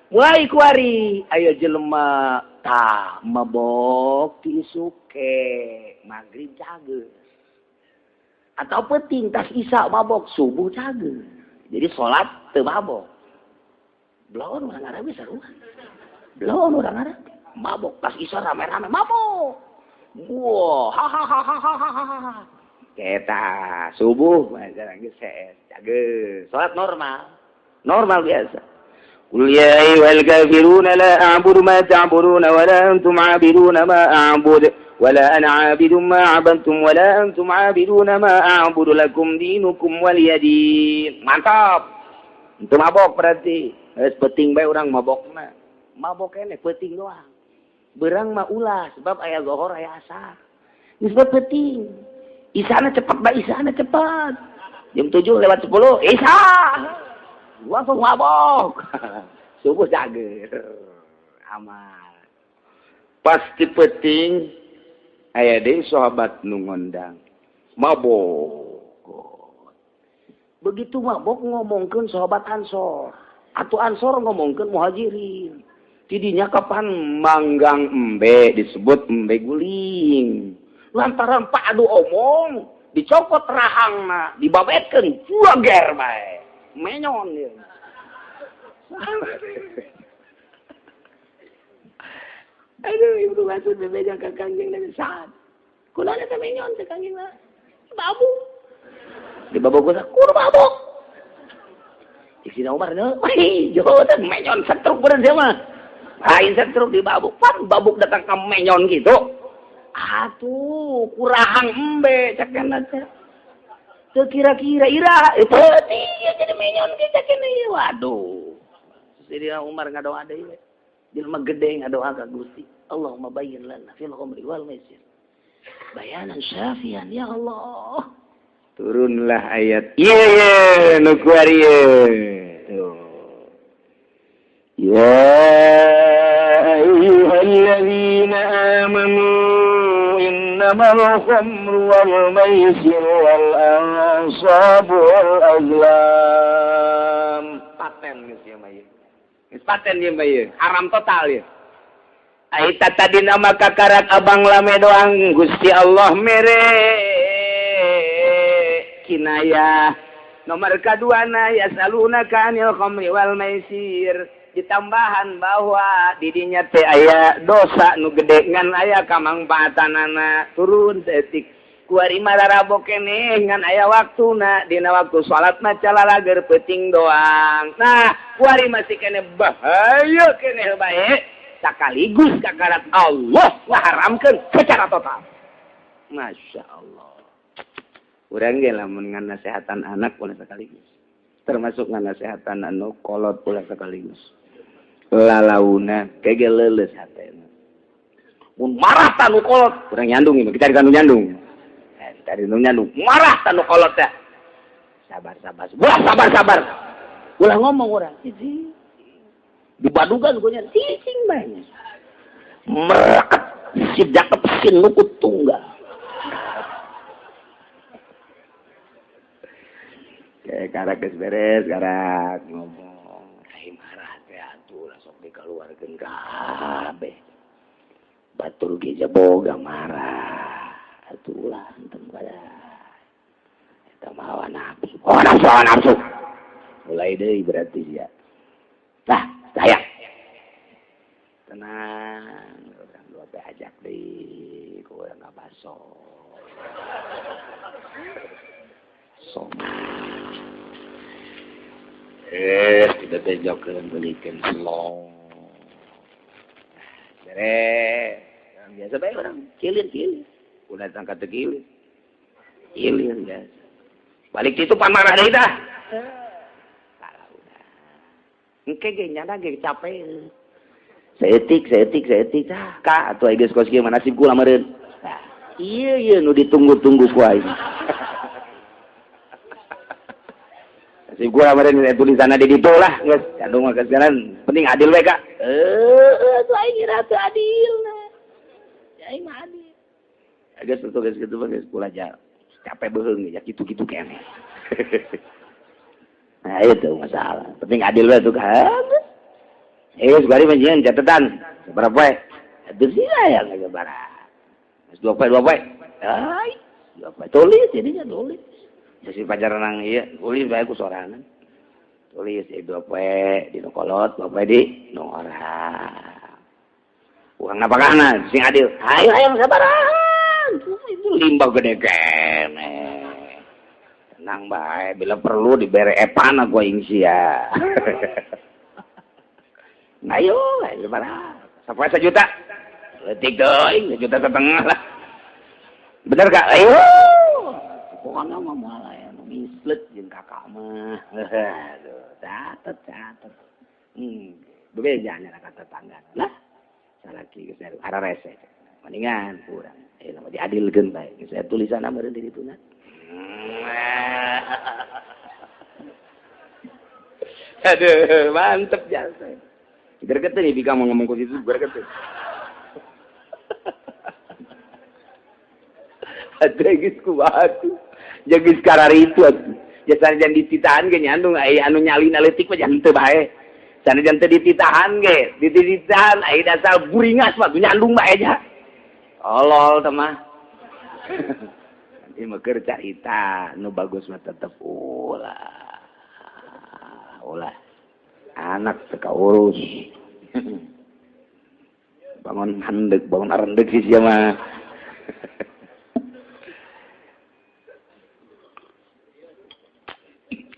Wai kuari aya jelema tah mabok tisuke magrib cageus. Atau penting tas isya mabok subuh cageus. Jadi salat teu mabok. Belon urang Arab sarua. Belon urang Arab mabok tas isya rame-rame mabok. Wah, hahaha. Kita subuh macam geus cageus. Salat normal biasa. Qul ya ayyuhal kafiruna la a'budu ma ta'buduna wa la antum 'abiduna ma a'budu wa la ana 'abidun ma 'abadtum wa la antum 'abiduna ma a'budu lakum dinukum waliyadin. Mantap. Itu mabok berarti. Geus penting bae urang mabokna. Mabok keneh penting doang. Berang mah ulah sebab aya zuhur aya asar. Geus penting. Isana cepat bae isana cepat. Jam 7:10 isya. Langsung mabok. Subuh cageus. Amal. Pasti penting aya deui sahabat nu ngondang. Mabok. Begitu mabok ngomongkeun sahabat Ansor. Atuh Ansor ngomongkeun Muhajirin. Tidinya kapan manggang embe disebut embe guling. Lantaran padu omong dicopot rahangna, dibabetkeun fuager bae. Menyon dia. Aduh, ibu maksud bebejang ke Kangjeng Nabi saat. Kulana teh menyon teh Kangjeng Nabi. Babu. Di babok gua kur babok. Isi Umar nih, wih, jodoh menyon setruk bener dia mah. Lain setruk di babuk, pan babuk datang ke menyon gitu. Atuh, kurang embe cakena teh. Teu kira-kira ira, itu dia jadi menyon ge cakena ieu. Waduh. Sidina Umar ngadoa deui we. Jelema gede ngadoa ka Gusti. Allahumma bayyin lana fil khamri wal maisir. Bayanan syafian ya Allah. Turunlah ayat. Iya, nu kuari tuh. Ya ayyuhalladzina amanu innamal khamru wal maisir wal ansabu wal azlam. Paten geus ya mah ieu. Geus paten ieu mah ieu. Haram total ieu. Aita tadi nama kakarak abang lame doang Gusti Allah mere kinayah nomor kedua na yasalunaka anil khamri wal maisir ditambahan bahwa didinya teh aya dosa nu gede ngan aya kamangpaatanana turun setik kuari mararabo keneh ngan aya waktuna dina waktu salat mah calalager peuting doang nah kuari masih keneh bahaya keneh bae sekaligus kakarat Allah ngaharamkeun secara total. Masya Allah. Urang ge lamun nganasehatan anak pula sekaligus. Termasuk nganasehatan anu kolot pula sekaligus. Lalauna kege leuleus hatena. Mun marah tanu kolot, urang nyandung ieu kita dikanu nyandung. Tadi nu nyandung, marah tanu kolot teh. Sabar. Wah, sabar. Ulah ngomong urang, iji. Dibadugan gue nya cicing banyak merakat si jakep si nukut tunggal kayak karak beres karak ngomong ai marah teh atuh sok dikeluarkeun kabeh batur ge boga marah atuh ulah henteu pada eta mah hawa nafsu mulai deui berarti ya nah saya tenang orang dua teh ajak deui ku urang ngabaso soma kita bejokeun beulikeun selong beres biasa bae orang cilin udah tangkat teu cilin biasa balik itu pan marah deui dah engke ge nyana ge capek. Seetik tah. Ka atuh geus kos kieu nasib kula meureun. Nah, ieu nu ditunggu-tunggu ku aing. Nasib kula meureun tulisanna di ditu lah geus. Kandung mah sekarang penting adil we Kak. Atuh aing kira teu adil nah. Ya aing mah adil. Geus geus kitu mah geus kula aja capek beheung ya kitu-kitu keneh. Nah itu masalah. Penting adil lah tuh kan. Sekali menjingan catatan. Berapa poe? Itu sih lah yang agak barat. Mas 2 poe. Ay, 2 poe. Tulis jadinya tulis. Jadi pacaran nang iya, tulis bae ku sorangan. Tulis 2 poe di kolot, 2 poe di orang. Uang napakana sing adil. Ayo sabaran. Itu limbah gede keneh. Tenang bae, bila perlu dibere epan aku aing sia. Ayo, gimana? Sampai 1 juta. Letik deui, 1,5 juta lah. Bener Kak? Ayo. Pokoknya mah moal aya nu mislet jeung kakak mah. Aduh, catet. Bebeja nya kata tetangga. Lah, salaki geus ara rese. Mendingan kurang. Ayo mah diadilkeun bae. Saya tulisanna meureun di dituna. Aduh, mantep jasa. Gerget nih bika mau ngomong ke situ, gerget. Aduh, geus kuat. Jeung karari itu atuh. Jasa jan dititahan ge nyandung anu nyalin aletik mah jangan teu bae. Sanajan teu dititahan ge, dititahan ai dasar buringas mah nyandung bae aja. Tolol teh mah. Ieu mah keur carita nu bagus mah tetep ulah anak teu kaurus bangun handeg bangun arendeg sih sia mah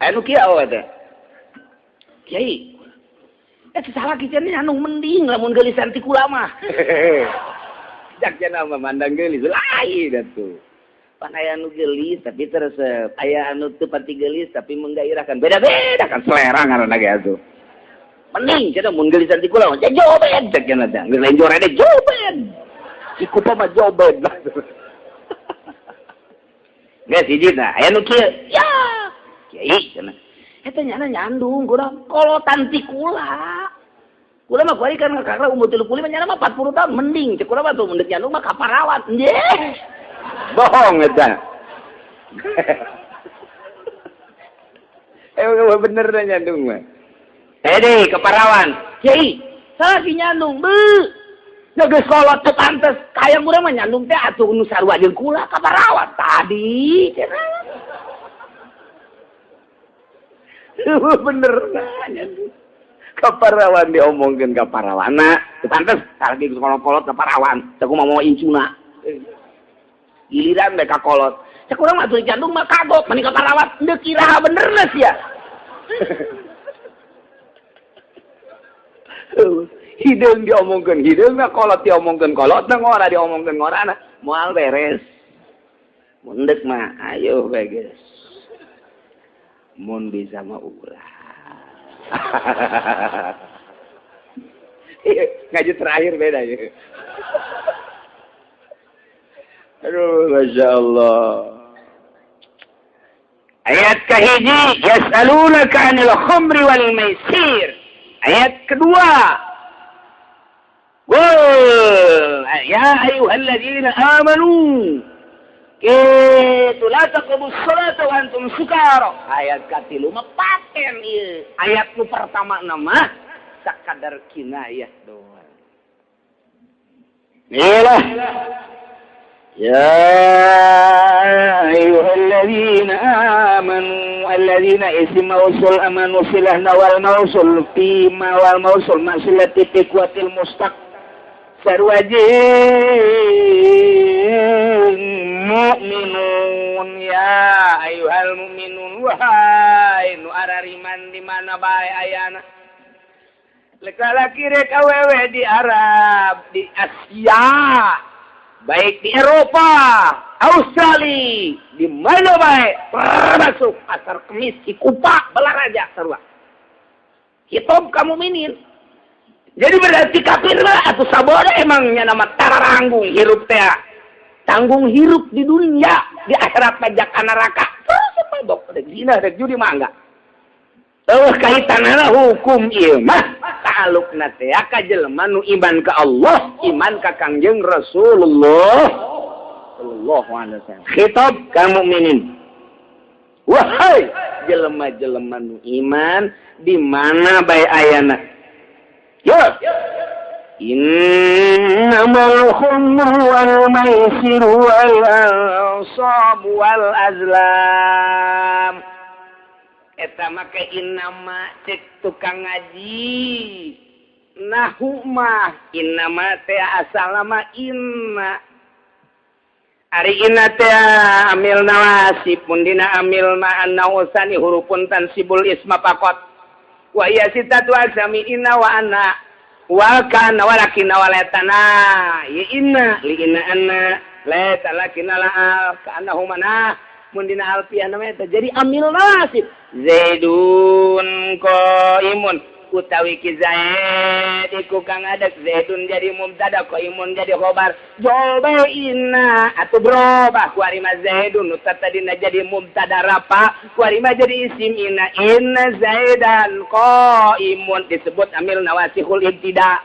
anu kieu awe teh Kiai salah kieu anu mending lamun geulisan ti kula mah jak cenah mah mandang geulis lain atuh pan aya anu geulis tapi teresep aya anu teu pati geulis tapi menggairahkan beda-beda kan selera ngaranna ge atuh mending cenah mun geulisan ti kula mah jobed jak cenah teh geus lain jorede jobed si kupa mah jobed geus hiji tah aya nu kieu ya Kiai cenah eta nyana nyandung kurang kolotan ti kula mah kuari kan kakak umur 30 mah nyana mah 40 tahun mending cek kula mah tuh mendek nyandung mah kaparawan nggih bohong eta bener nyandung mah deui kaparawan Kiai salah si nyandung beuh geus kolot teu pantes kaya urang mah nyandung teh atuh nu sarua jeung kula kaparawan tadi cenah bener nyandung kaparawan diomongkeun kaparawana teu pantes salagi kolot-kolot kaparawan cek kumaha mau incuna giliran mereka kolot cek urang mah atuh nyandung mah kagok mani kaparawan teu kiraha benerna sia hideung diomongkeun hideung mah kolot diomongkeun kolot teh ngora diomongkeun ngorana moal beres mun deuk mah ayo bae geus mun bisa mah urang ngaji terakhir beda ya aduh Masya Allah ayat kahiji yas'alunaka 'anil khamri wal maisir ayat kedua ya ayyuhalladzina amanu Kitu la taqrabus salata wa antum sukara. Ayat katilu mah paten ieu. Ayat nu pertama nama sakadar kinayah doang. Iyalah. Ya ayyuhalladzina amanu alladzina ism mausul amanu silahna wal mausul fi ma wal mausul masilati tiqwatil mustaq sarwajin mu'minun ya ayyuhal mu'minun wahai nu arariman di mana bae ayana laki-laki rek awewe di Arab di Asia baik di Eropa Australia di mana bae masuk pasar kemis di Kupa Balaraja sarua hitom kamu minin jadi berarti kafir lah atuh sabada emangnya nama tararanggung hirup teh tanggung hirup di dunia di akhirat pajak neraka terus dok rek zina rek judi mah enggak kaitanana hukum ieu mah talukna teh ka jelema nu iman ka Allah iman ka Kangjeng Rasulullah sallallahu alaihi wasallam khitab ka mukminin wahai jelema-jelema nu iman di mana bae ayana ya innamal khumru wal maisiru wal ansab wal azlam eta make innama cek tukang ngaji nahu mah innama teh asalna inna ari inna teh amil nawasib mun dina amil ma annawsani hurufun tansibul isma faqat wa iya sitatu asami inna wa anna wa kana walakin walatana ya inna li inna anna la talakina la kana humana mundina alfiah namanya jadi amil nasib zaidun qaimun utawi ki zaid iku kang ada zaidun jadi mubtada qaimun jadi khabar jawab inna atuh berubah ku ari mah zaidun tadina jadi mubtada rafa ku ari mah jadi isim inna zaidan qaimun disebut amil nawasihul ibtida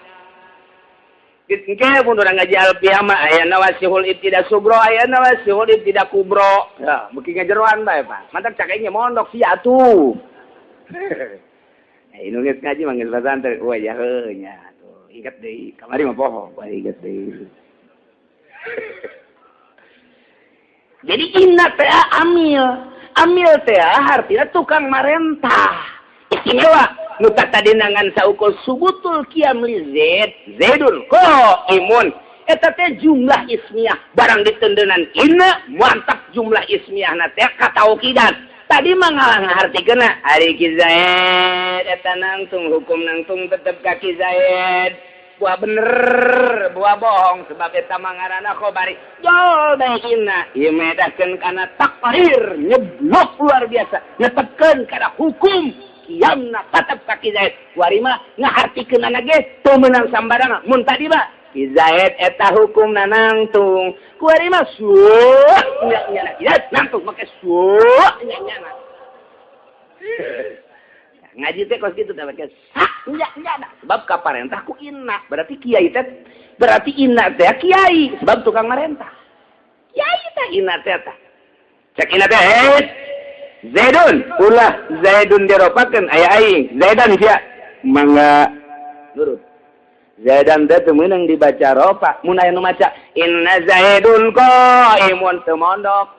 engke mun urang ngaji alfiah mah aya nawasihul ibtida subro aya nawasihul ibtida kubro ya beuki ngajeroan bae Pak mantap cakainya mondok sia atuh Inu geus ngaji mah geus pesantren. Wah ya heuh nya tuh. Ingat deui. Kamari mah poho. Wah ingat deui. Jadi inna teh amil. Amil teh artina tukang marentah. Istimewa nu tadina ngan saukur subutul qiyam li zaid. Zaidun qaimun. Eta teh jumlah ismiyah barang ditendeunan inna mantap jumlah ismiyahna teh kataukidan. tadi mah ngahartikeun ari Ki Zaid eta nangtung hukum nangtung tetep ka Ki Zaid buah bener buah bohong sebab eta mah ngaranna khobari jol baikina ieu medakeun kana takrir nyeblok luar biasa netepkeun kana hukum kiamna tetep ka Ki Zaid kuari mah ngahartikeun ge teu meunang sambarang mun tadi mah Ki Zaid eta hukumna nangtung kuari mah suuk nya Ki Zaid nangtung make suuk nya ngaji teh kos kitu teh make sak nya sebab kaparentah ku inna berarti kiai teh berarti inna teh kiai sebab tukang marentah kiai teh inna teh cek inna teh Zaidun ulah Zaidun diropakeun aya aing Zaidan sia mangga nurut Zaidan teh teu meunang dibaca ropa mun aya nu maca inna Zaidun qaimun teu mondok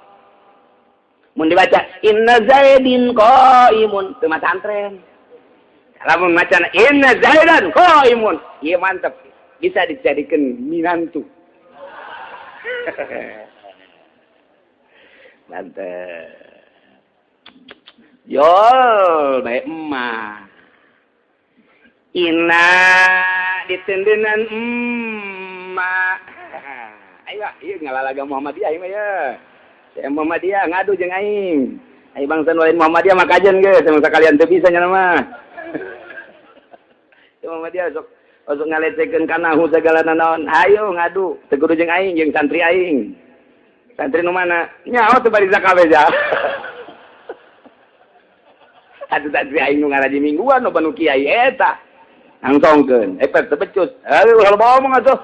mun dibaca inna Zaidin qaimun teu matantren lamun macana inna Zaidan qaimun ieu mantep bisa dijadikeun minantu mantep yol bae emak Ina ditendenan emak. Ayo, ieu ngalalaga Muhammadiyah ieu mah ya. Saya Muhammadiyah ngadu jeung aing. Aing bangsa lain Muhammadiyah mah kajen geus, sama sakalian teu bisa nya mah. Muhammadiyah sok ngalecehkeun kanahu segala naon. Ayo ngadu, teu kudu jeung aing jeung santri aing. Santri nu mana? Nyaho teu bari sakabeh ja. Atuh santri aing nu ngaraji mingguan nu banu kiai eta. Langsongkeun, efek tebecus. Aduh, kalau mau ngomong atuh.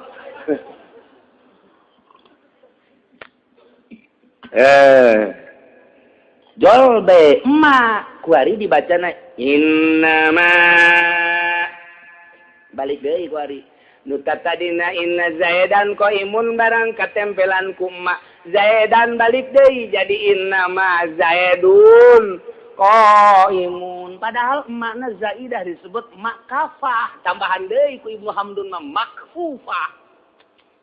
Jol be emak kuari dibacana innama balik deui kuari nu tadina inna Zaidan qaimun barang katempelan ku emak Zaidan balik deui jadi innama Zaidun qaimun padahal emakna zaidah disebut makafah tambahan deui ku Ibnu Hamdun mah makfufah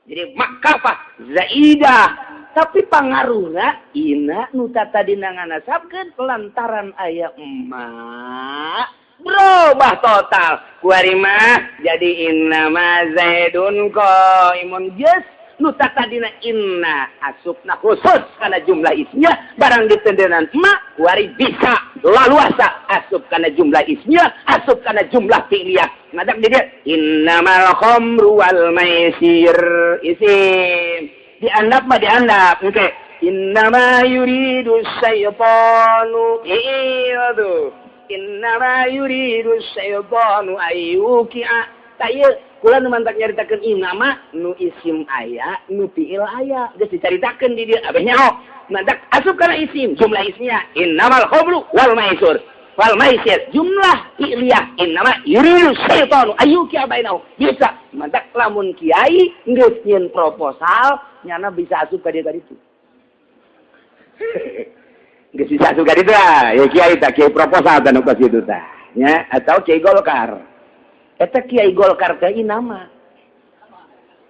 jadi makafah zaidah tapi pangaruhna ina nu tadina nganasabkeun lantaran aya emak berubah total kuari mah jadi inna ma Zaidun qaimun geus nu tadina inna asupna khusus kana jumlah isnya barang ditendenan emak kuari bisa laluasa asup kana jumlah isnya asup kana jumlah fi'liyah ngadak di dia innamal khamru wal maisir isim diandap mah diandap oke innama yuridu syaitanu tuh innama yuridu syaitanu ayyuki'a tayeu kula nu mantak nyaritakeun innama nu isim aya nu fi'il aya geus dicaritakeun di dieu abeh nyaho mantak asup kana isim jumlah ismnya innamal khamru wal maisir jumlah fi'liyah innama yuridu syaitanu ayyuki'a bainahu bisa mantak lamun kiai geus nyieun proposal nyana bisa asup ka dieu kaditu geus bisa asup ka ditu ya kiai tah kiai proposal tah nu ka situ tah nya atau kiai Golkar eta kiai Golkar teh inama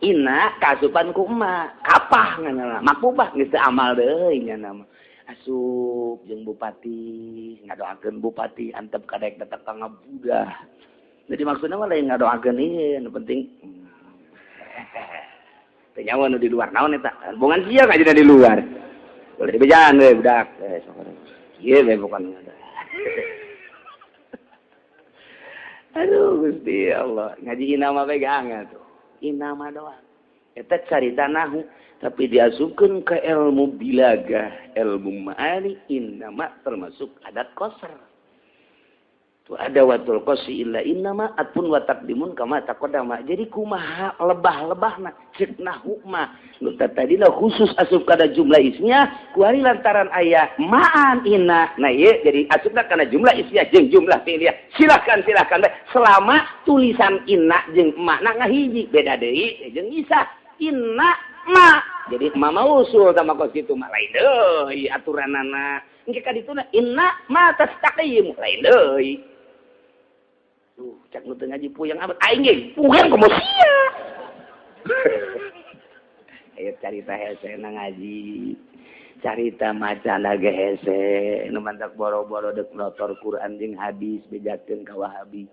ina kasupan ku emak kapah ngaranna makbubah geus teu amal deui nya nama asup jeung bupati ngadoakeun bupati antep kadek tetep ka ngabudah jadi maksudna mah lain ngadoakeun ieu nu penting teu nyawa nu di luar naon eta bongan sia ngajina di luar boleh dibejan we budak ieu we bukan aduh Gusti Allah ngaji inama pegang atuh inama doang eta carita nahu tapi diasupkeun ke ilmu bilagah ilmu ma'ani innama termasuk adat qasar tu ada watul qasi illa innama atpun wa taqdimun kama taqaddama jadi kumaha lebah-lebahna cek nahu mah nu tadina khusus asup kana jumlah isnya kuari lantaran aya ma'an inna nah ieu jadi asupna kana jumlah isnya jeung jumlah fi'liyah silakan selama tulisan inna jeung makna ngahiji beda deui jeung isa inna ma jadi mama usul sama kos kitu mah lain deui aturanana engke ka dituna inna ma tastaqim lain deui tuh cak nu teu ngaji puyeng amat aing ge puyeng komo sia aya carita hese na ngaji carita macana ge hese nu mantak boro-boro dek motor Quran jeung hadis bejakeun ka Wahabi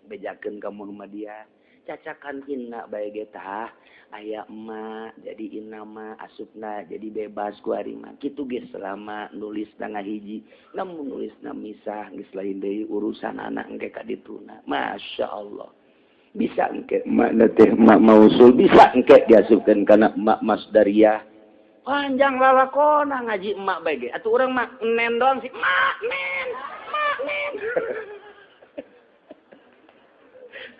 bejakeun ka Muhammadiyah cacakan inna bae ge tah aya emak jadi inna mah asupna jadi bebas ku ari mah kitu ge selama nulis tangah hiji lamun nulisna misah geus lain deui urusan anak engke ka dituna masyaallah bisa engke makna teh mak mausul bisa engke diasupkeun kana mak masdariyah panjang lalakona ngaji emak bae ge atuh urang mah nen doang sih mak nen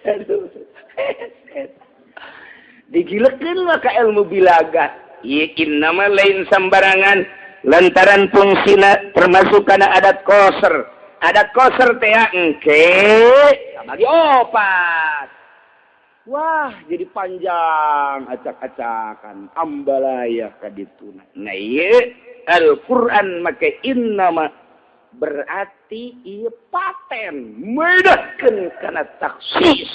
aduh digilekeun mah ka ilmu bilaga ieu innama lain sambarangan lantaran fungsina termasuk kana adat koser teh engke bagi opat. Wah, jadi panjang acak-acakan ambalaya kadituna. Nah, ieu Al-Qur'an make innama berarti ieu paten medahkeun kana taksis.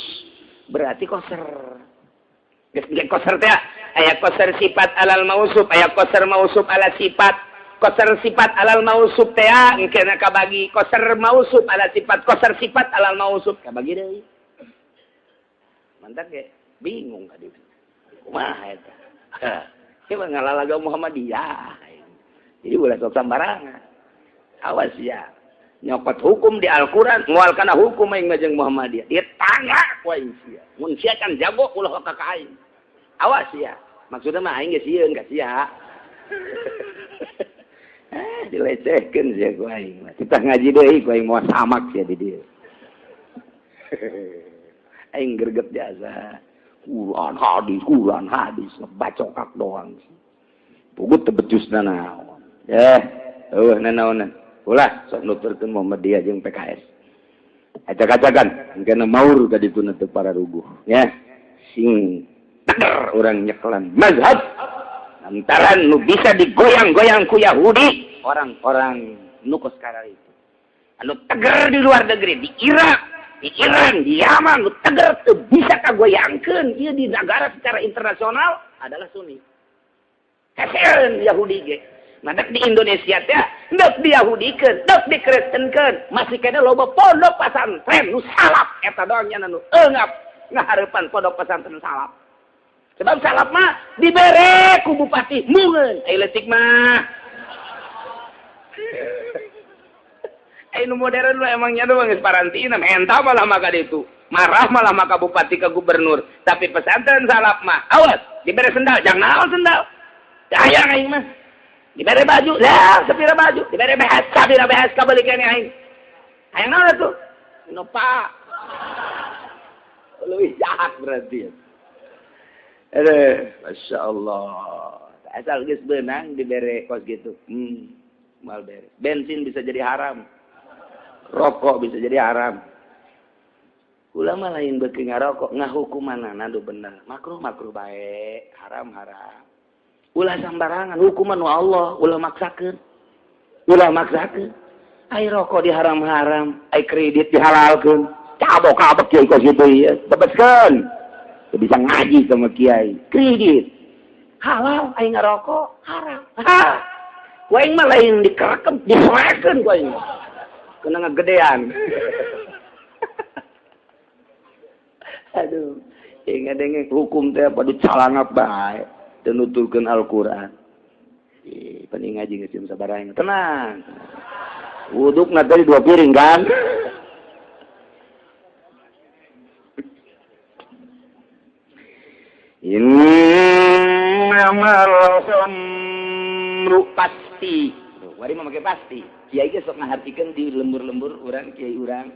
Berarti koser. Geus koser teh aya koser sifat alal mausuf, aya koser mausuf ala sifat. Koser sifat alal mausuf teh engke kabagi koser mausuf ala sifat, koser sifat alal mausuf kabagi deui. Mantap ya, bingung kan itu. Kumaha eta? Coba ngalalaga Muhammadiyah. Jadi boleh sok sambarangan. Awas ya. Nyokot hukum di Al-Qur'an, moal kana hukum aing jeung Muhammadiyah. Dia tangga ku aing sia. Mun sia kan jago ulah ka aing. Awas ya. Maksudna mah aing geus sieun ka sia. Dilecehkeun sia ku aing. Kita ngaji deui ku aing moal samak sia di dieu. Aing greget biasa. Quran hadis, bacokak doang. Pugut teu becusna naon. Nanaonan. Ulah sok nuturkeun Muhammadiyah jeung PKS. Acak-acakan engkena maur ka ditu teu para ruguh, ya. Sing teger urang nyeklan mazhab lantaran nu bisa digoyang-goyang ku Yahudi, orang-orang nu sekarang itu. Anu teger di luar negeri, di Irak, di Iran, di Yaman, teger tuh bisa kagoyangkeun ieu di negara secara internasional adalah Sunni. Kaseun Yahudi ge. Madak di Indonesia teh deuk diyahudikeun, deuk dikristenkeun, masih kena loba pondok pesantren nu salap eta doang nya nu eungap ngahareupan pondok pesantren salap. Sebab salap mah dibere ku bupati mungeun, ai leutik mah. Nu modern mah emangnya doang geus parantina enta malah maka ditu. Marah malah maka bupati ke gubernur. Tapi pesantren salap mah awas dibere sendal, jangan naon sendal. Hayang aing mah. Dibere baju, lah sepira baju, dibere behas, sabira behas kabelikeun aing. Hayang naon atuh? Nu Pak. Lebih jahat berarti. Masya Allah. Asal geus beunang dibere kos gitu. Mal bere. Bensin bisa jadi haram. Rokok bisa jadi haram. Ulama lain beuki ngarokok ngahukumanana nu bener. Makruh bae, haram. Ulah sambarangan hukuman wa Allah, ulah maksakeun. Ai rokok diharam-haram, ai kredit dihalalkeun. Cabok-cabok kiai kos kitu ieu. Tebeskeun. Teu bisa ngaji sama kiai. Kredit halal, ai ngarokok haram. Ku aing mah lain dikerekem, diserekeun ku aing. Kena ngegedean. Aduh, ingat denge hukum teh apa dicalangap bae, teu nutulkeun Al-Qur'an. Paling ngaji geus sabaraha tenang. Wudukna tadi 2 piring kan. Innamal khamru pasti. Wari mah make pasti. Kiai ge sok ngahartikeun di lembur-lembur urang kiai urang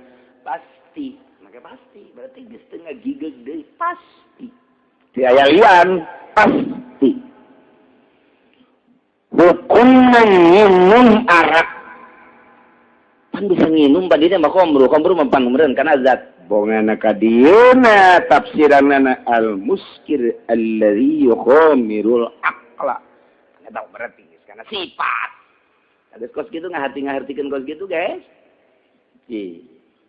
pasti. Make pasti berarti geus teu ngagigeg deui pasti. Di aya lian pasti. Hukumna minum arak. Pan bisa nginum badina mah khamru mah pangeureun kana zat. Bongana ka dieuna tafsiranna al-muskir alladzi yukhamirul aqla. Eta berarti geus kana sifat. Ada kos gitu ngahartikeun kos gitu guys.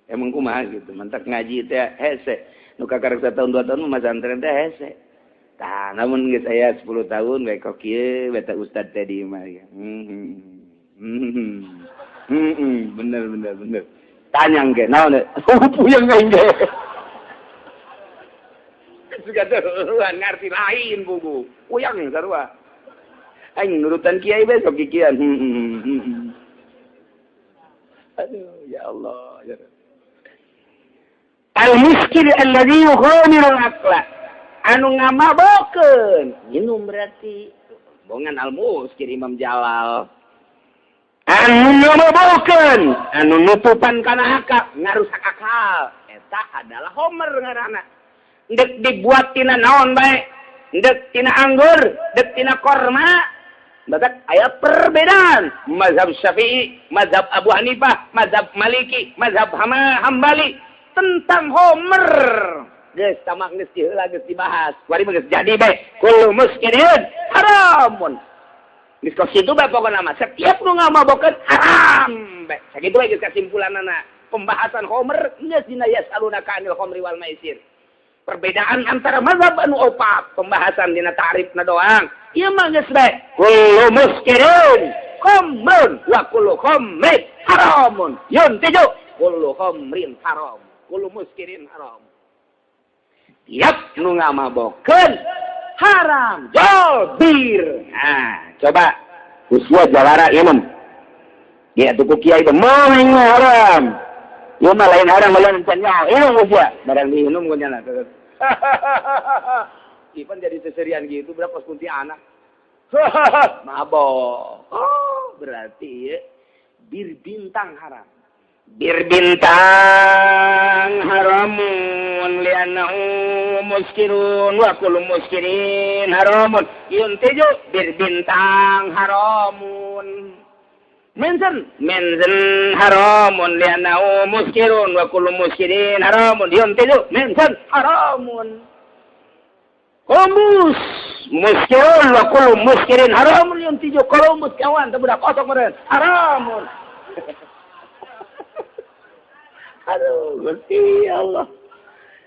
Emang kumaha gitu. Mantak ngaji teh hese. Nu kakarek 1 tahun 2 tahun mah pesantren teh hese. Tah, namun geus aya 10 tahun we kok kieu beta ustad teh di imah ya. Bener. Tanyang ge naon? Puyeng aing ge. Suga teueuhan ngarti lain buku. Puyeng sarua. Aing nurutan kiai besok kikian. Aduh, ya Allah, ya. Al-miskin alladzi yughamiru al-aqla. Anu ngamabokeun. Minum berarti. Bongan al-muskir Imam Jalal. Anu ngamabokeun, anu nutupan kana akal, ngarusak akal. Eta adalah homer ngaranna. Dek dibuat tina naon bae? Dek tina anggur, dek tina korma. Batak aya perbedaan. Mazhab Syafi'i, mazhab Abu Hanifah, mazhab Maliki, mazhab Hambali tentang homer. Geus tamak geus diheula geus dibahas. Kuari geus jadi bae. Kullu muskirin haramun. Geus kos kitu bae pokona mah setiap nu ngamabokeun haram bae. Sakitu bae geus kesimpulanana. Pembahasan homer geus dina yasaluna kanil khamri wal maisir. Perbedaan antara mazhab anu opat, pembahasan dina ta'rifna doang. Ieu mah geus bae. Kullu muskirin khamrun wa kullu khamrin haramun. Yuntiju kullu khamrin haram. Kullu muskirin haram. Tiap nu ngamabokeun haram. Jabir. Nah, coba usia jawara minum. Dia tuku kiai mau haram. Ieu mah lain haram lain can nyaho. Minum usia. Barang diminum kunyana. Ipan jadi seserian gitu berapa kunti anak. Mabok. Oh, berarti ya, bir bintang haram. Bir bintang haramun li'annahu muskirun wa kullu muskirin haramun. Yuntiju bir bintang haramun. Mensen haramun li'annahu muskirun wa kullu muskirin haramun. Yuntiju mensen haramun. Kolumbus muskirun wa kullu muskirin haramun. Yuntiju Kolumbus kawan budak kosong meureun haramun. Aduh, Gusti Allah.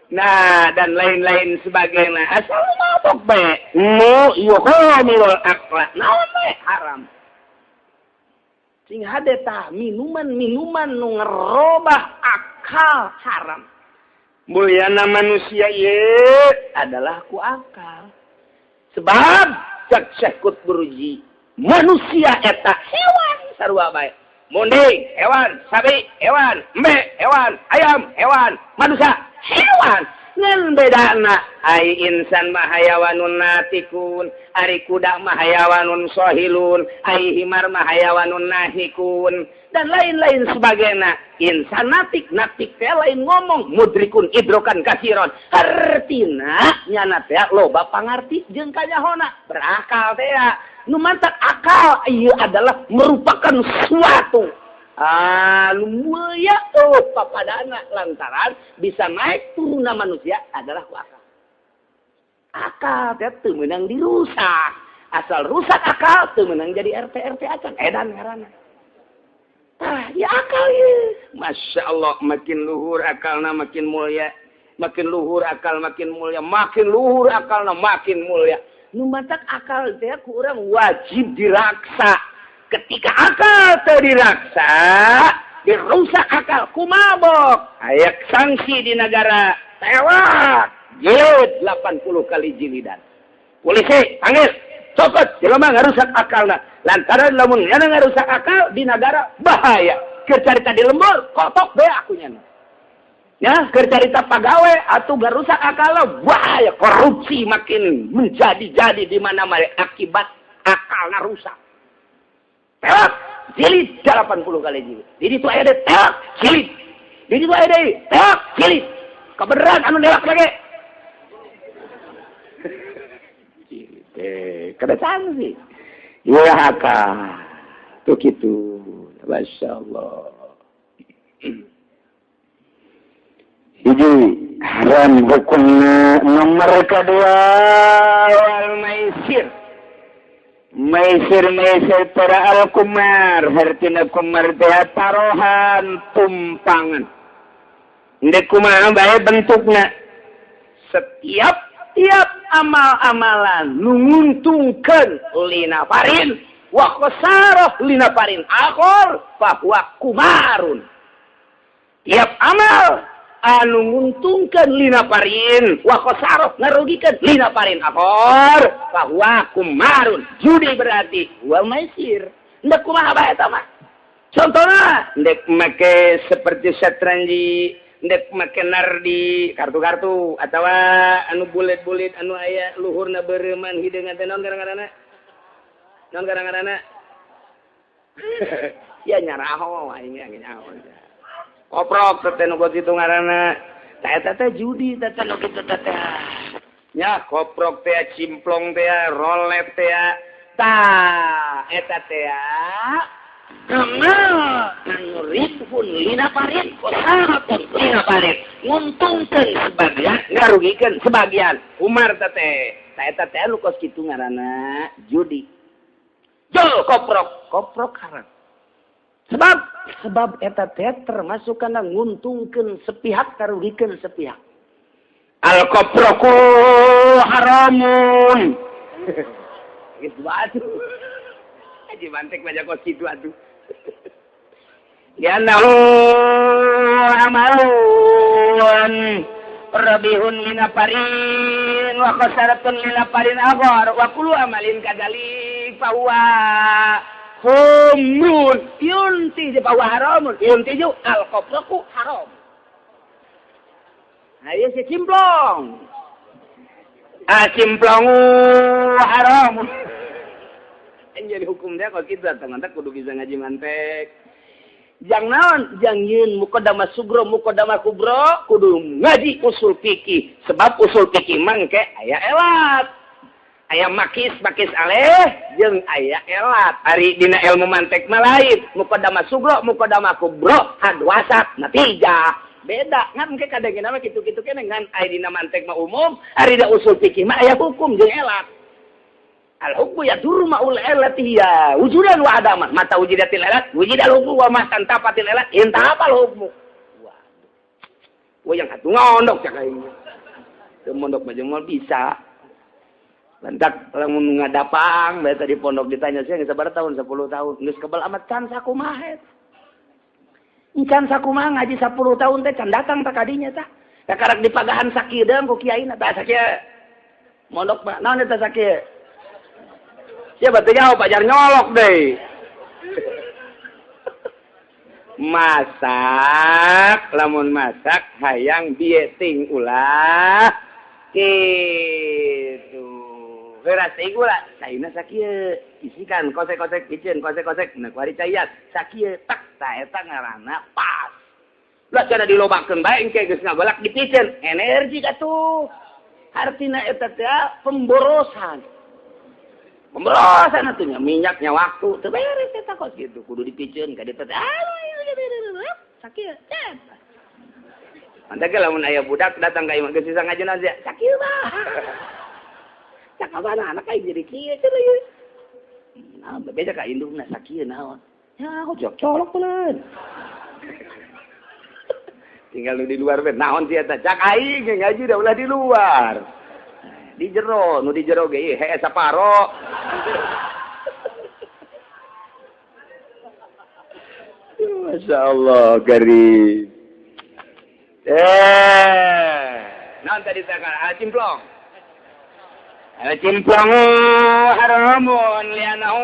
Nah, dan lain-lain sebagainya. Asal mabok bae. Mu yuhamilul aqla. Naon bae haram. Sing hade tah minuman nu ngerobah akal haram. Mulyana manusia ieu adalah ku akal. Sebab cek Syekh Burji, manusia eta hewan sarua bae. Mundi, hewan, sapi, hewan, embe, hewan, ayam, hewan, manusia, hewan. Ngan bedana, ai insan mah hayawanun natikun, ari kuda mah hayawanun sohilun, ai himar mah hayawanun nahikun, dan lain-lain sebagainya. Insan natik teh lain ngomong, mudrikun idrokan kasiron. Artina, nyana teh loba pangarti jeung kanyahona, berakal teh ya. Nu mantak akal ieu adalah merupakan suatu mulia papadana lantaran bisa naik turunna manusia adalah ku akal. Akal teh teu meunang dirusak. Asal rusak akal teu meunang jadi RT acan edan ngaranna. Tah, ya akal ieu. Masya Allah, makin luhur akalna makin mulia. Makin luhur akal makin mulia. Makin luhur akalna makin mulia. Nu mantak akal teh ku urang wajib diraksa. Ketika akal teu diraksa, dirusak akal ku mabok. Aya sanksi di negara tewak. Jilid 80 kali jilidan. Polisi panggil, copot jelema ngarusak akalna. Lantaran lamun nya ngarusak akal di negara bahaya. Keur carita di lembur, kotok bae akunya. Ya, kercarita pagawe atau garusak akal bahaya, korupsi makin menjadi-jadi di mana-mana akibat akalnya rusak. Telak, jilid 80 kali jilid. Jadi itu aya deh telak, jilid. Jadi itu aya deh telak, jilid. Kebenaran anu nelak lagi. Jilid kada sanksi. Ya akal. Tuh gitu. Masya Allah. Hiji haram hukumna nomor kedua wal maisir. Maisir para al-kumar, hartina kumar teh tarohan tumpangan. Ndek kumaha bae bentukna. Setiap amal-amalan nunguntungkeun lina parin wa qasarah lina parin akhor bahwa kumarun. Tiap amal anu nguntungkeun lina parin wa qasarah ngarugikeun lina parin akhor bahwa kumarun. Judi berarti wal maisir. Ndak kumaha bae eta mah. Contohna ndek make seperti satranji, ndek make nardi, kartu-kartu atawa anu bulet-bulet anu aya luhurna beureman hideungan teh naon garang-garangna? Naon garang-garangna? Ya nyaraho aing ge nyaho. Koprok teh nu kitu ngaranna. Tah eta teh judi teh nu kitu teh. Nya koprok teh cimplong teh rolet teh. Tah eta teh amal anu rizqun lina parin kosaratun lina parin nguntungkeun sebagian ngarugikeun sebagian umar teh eta teh lu kos kitu ngaranna judi jol koprok haram sebab eta teh termasuk kana nguntungkeun sepihak ngarugikeun sepihak al koproku haramun gitu atuh aja mantek baca kos kitu atuh. Ya nahu amalun rabihun lina parin wa qasaratun lina parin aghar wa kullu amalin kadalik fahuwa humrun yunti fahuwa haramun yunti ju al qapraku haram. Ayo si cimplong. Cimplong haram. Jadi hukum dia kalau kita tengah-tengah kudu bisa ngaji mantek. Jang naon, jang yeun muqaddamah sugro, muqaddamah kubro, kudu ngaji usul fikih. Sebab usul fikih mah engke aya elat. Aya makis aleh jeung aya elat. Ari dina ilmu mantek mah lain. Muqaddamah sugro, muqaddamah kubro, hadwasat natijah. Beda ngan engke kadangina mah kitu-kitu keneh ngan aya dina mantek mah umum, ari da usul fikih mah aya hukum jeung elat. Al-hukmu yadurru ma'ul ilati ya wujudan wa adaman. Mata wujudatil ilat, wujudal hukmu wa ma tantapatil ilat, intapal hukmu. Waduh. Yang atuh ngondok cak aing. Teu mondok mah jeung bisa. Lantak lamun ngadapang bae tadi pondok ditanya saya sabar tahun 10 tahun. Geus kebal amat can sakumaha eta. Can sakumaha ngaji 10 tahun teh can datang tak kadinya tah. Kakarak dipagahan sakieu deung ku kiaina tah sakieu. Mondok mah naon eta sakieu? Ya betul jauh pajar nyolok deh. Masak, lamun masak hayang bieting ulah gitu. Heura teh gula, saina sakieu. Isikan kosek-kosek piceun, kosek-kosek nah kuari caiat. Sakieu tak tah eta ngaranna pas. Lah cara dilobakeun bae engke geus ngabalak dipiceun, energi atuh. Artina eta teh pemborosan. Pemborosan atunya minyaknya waktu teu beres eta kos gitu kudu dipiceun ka dieu teh sakieu cet antake lamun aya budak datang ka imah geus bisa ngajeun aja sakieu mah cak abana anak aing jadi kieu cenah nah beda ka indungna sakieu naon ya aku colok peuleun tinggal nu di luar we naon sia eta cak aing ngaji da ulah di luar di jero, nu di jero ge hee saparo. Masya Allah, gari. Naon tadi takar, cimplong. Cimplong haramun lianahu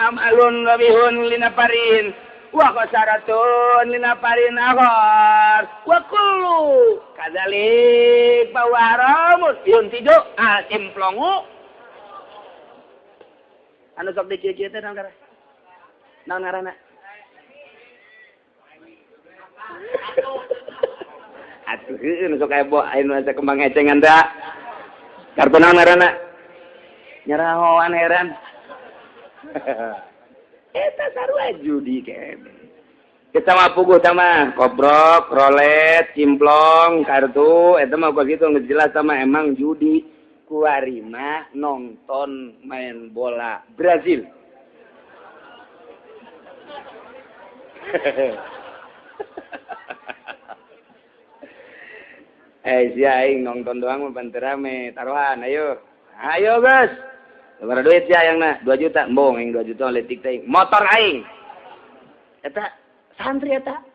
amalun rabihun linaparin. Wa qasaratun lina parin aghar wa kullu kadzalik bahwa haramun yuntidu cimplongu anu sok dikieu-kieu teh naon ngaranna atuh heuh nu sok aya anu kembang ecengan da kartu naon ngaranna nyarahoan heran eta sarua judi kene. Kita mah puguh sama kobrok, rolet, cimplong, kartu, eta mah kok gitu geus jelas sama emang judi. Kuari mah nonton main bola Brazil. Sia aing nonton doang mah bantu rame. Taruhan, ayo. Ayo, guys. Berapa duit sia yang 2 juta. Embong aing 2 juta letik teh. Motor aing. Eta santri eta.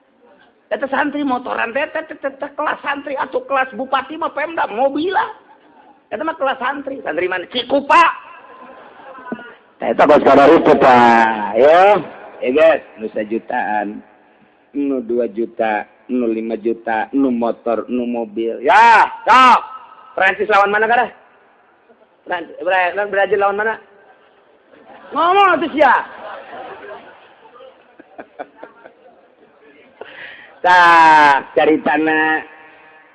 Eta santri motoran teh kelas santri atuh kelas bupati mah Pemda mobil lah. Eta mah kelas santri. Santri mana? Cikupa. Eta bos kada itu Pak. Ayo. Guys, nu 1 jutaan. Nu 2 juta, nu 5 juta, nu motor, nu mobil. Ya, sok. Prancis lawan mana kada? Brazil lawan mana? Ngomong atuh sia. Tah, caritana.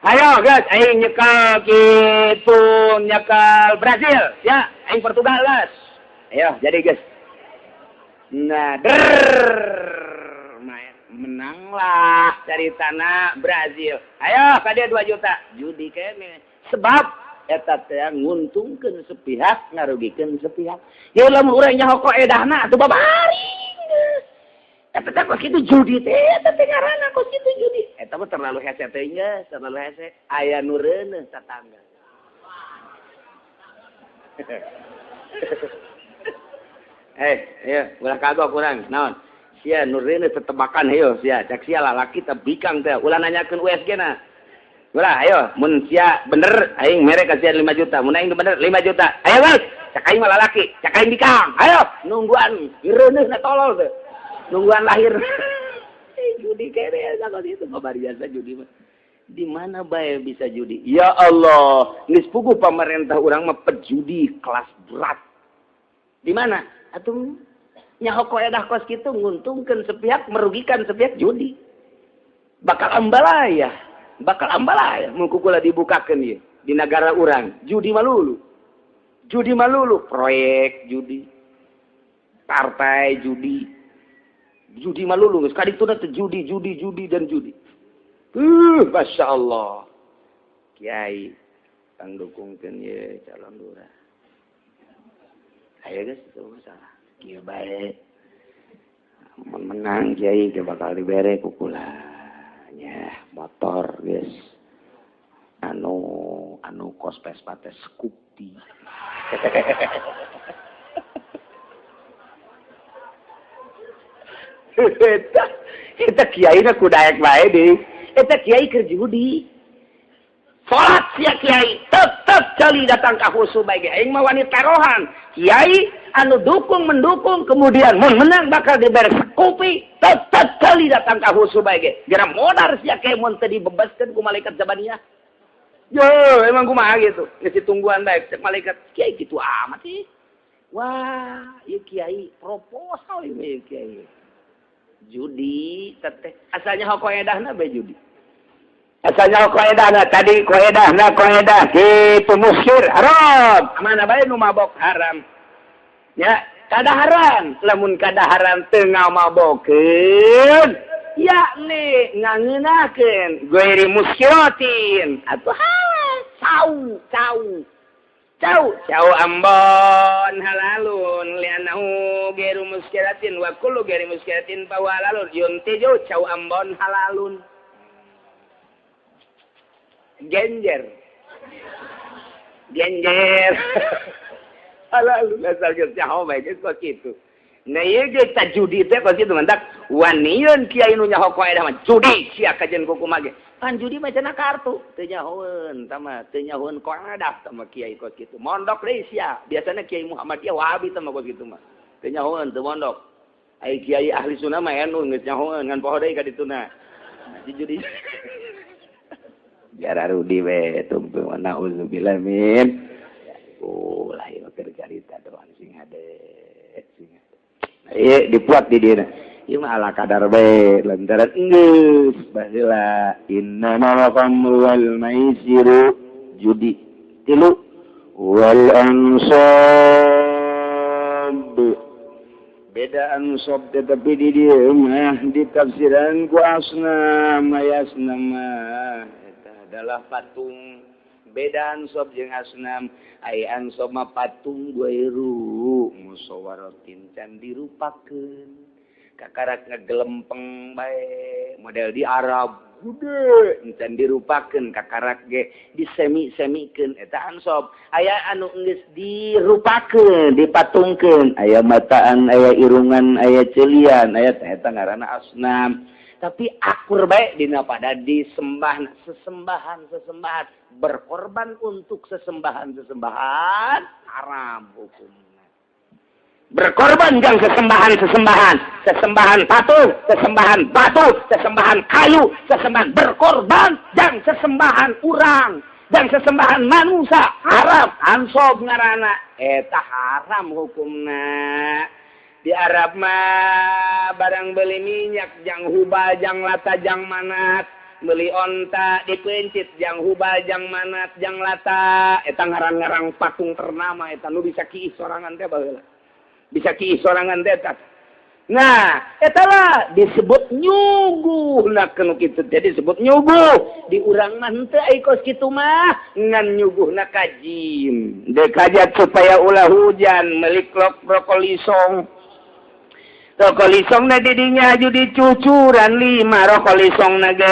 Ayo guys, aing nyekal kitu, nyekal Brazil, ya. Aing Portugal, guys. Ayo, jadi guys. Nah, menanglah caritana Brazil. Ayo, kadieu 2 juta. Judi kene. Sebab eta teh nguntungkeun sepihak, ngarugikeun sepihak. Ya lamun urang nyaho kaedahna atuh babari. Eta teh kos kitu judi teh, eta teh ngaranna kos kitu judi. Eta mah terlalu hese teh geus, terlalu hese. Aya nu reuneuh tatangga. Ya, ulah kagok urang. Naon? Sia nu reuneuh tetebakan heuh sia, cak sia lalaki teh bikang teh. Ulah nanyakeun USG-na. Ulah ayo, mun sia bener aing mere kasihan 5 juta. Mun aing bener 5 juta. Ayo guys, cak aing mah lalaki, cak aing bikang. Ayo, nungguan reuneuhna tolol teh. Nungguan lahir. Judi kere sakot itu biasa judi mah. Di mana bae bisa judi? Ya Allah, geus puguh pamarentah urang mah pejudi kelas berat. Di mana? Atuh nyaho kaedah kos kitu nguntungkeun sepihak, merugikan sepihak judi. Bakal ambalaya. Mun kukula dibukakeun ieu di negara urang, judi malulu. Judi malulu, proyek judi. Partai judi. Judi malulu, geus kadituna teh judi dan judi. Masya Allah. Kiai, kang dukungkeun ye calon lurah. Ayo guys, itu salah. Kieu bae. Mun menang Kiai ge bakal dibere kukula. Nya, motor guys. Anu kos Vespa teh Scoopy. Eta kiai na kudaek bae deui. Eta kiai keur judi. Salat sia kiai tetep cali datang ka husu bae ge. Aing mah wani tarohan. Kiai anu mendukung kemudian mun menang bakal dibere kopi, tetep cali datang ka husu bae ge. Geura modar sia kiai mun teu dibebaskeun ku malaikat Zabaniyah. Yo, emang kumaha gitu. Geus ditungguan bae cek malaikat. Kiai kitu amat sih. Wah, ieu kiai proposal ieu kiai. Judi teteh asalnya koedahna be judi. Asalnya koedahna tadi koedah kitu muskir haram. Mana bae nu mabok haram. Ya, kadaharan. Lamun kadaharan teu ngamabokeun, yakni ngangeunakeun goiri muskiratin. Atuh Cau ambon halalun lianahu geru muskiratin wa kullu geri muskiratin fa halalun yuntijo cau ambon halalun. Genjer halalun asal geus nyaho bae geus kok kitu. Nah ieu ge tajudi teh kok kitu mantak waniun kiai nu nyaho kaedah mah judi sia kajen kuku mah ge. Kan judi mah cenah kartu, teu nyahoeun tama, teu nyahoeun kaedah tama kiai kos kitu. Mondok deui sia. Biasana Kiai Muhammadiyah Wahabi tama kos kitu mah. Teu nyahoeun teu mondok. Ai kiai ahli sunnah mah anu geus nyahoeun ngan poho deui ka dituna. Judi. Jara rudi we tumpu nauzubillah min. Lah ieu keur carita doang sing ade. Ieu dipuat di dieu. Ieu mah ala kadar bae lantaran geus baheula innamal khamru wal maisiru judi 3 wal ansab beda ansab tetapi di dieu mah ditafsiran ku asnam eta adalah patung beda ansab jeung asnam ai ansab mah patung guairu musawaratin can dirupakeun kakarak ngegelempeng bae model di Arab gede encan dirupakeun kakarak ge disemi-semikeun eta ansob aya anu geus dirupakeun dipatungkeun aya mataan aya irungan aya ceulian aya eta ngaranna asnam tapi akur bae dina pada disembah sesembahan berkorban untuk sesembahan haram hukumna berkorban jang sesembahan patung sesembahan batu sesembahan kayu sesembahan berkorban jang sesembahan urang jang sesembahan manusia haram ansob ngaranna eta haram hukumna di Arab mah barang beli minyak jang hubal jang lata jang manat beli onta dipencit jang hubal jang manat jang lata eta ngarang-ngarang patung ternama eta nu bisa kiis sorangan teh baheula bisa kiis sorangan teh eta nah eta lah disebut nyuguh nah kanu kitu teh disebut nyuguh di urang mah henteu aya kos kitu mah ngan nyuguhna kajim deuk hajat supaya ulah hujan meuli brokoli song rokolisong na didinya aju dicucuran 5 rokolisong na ge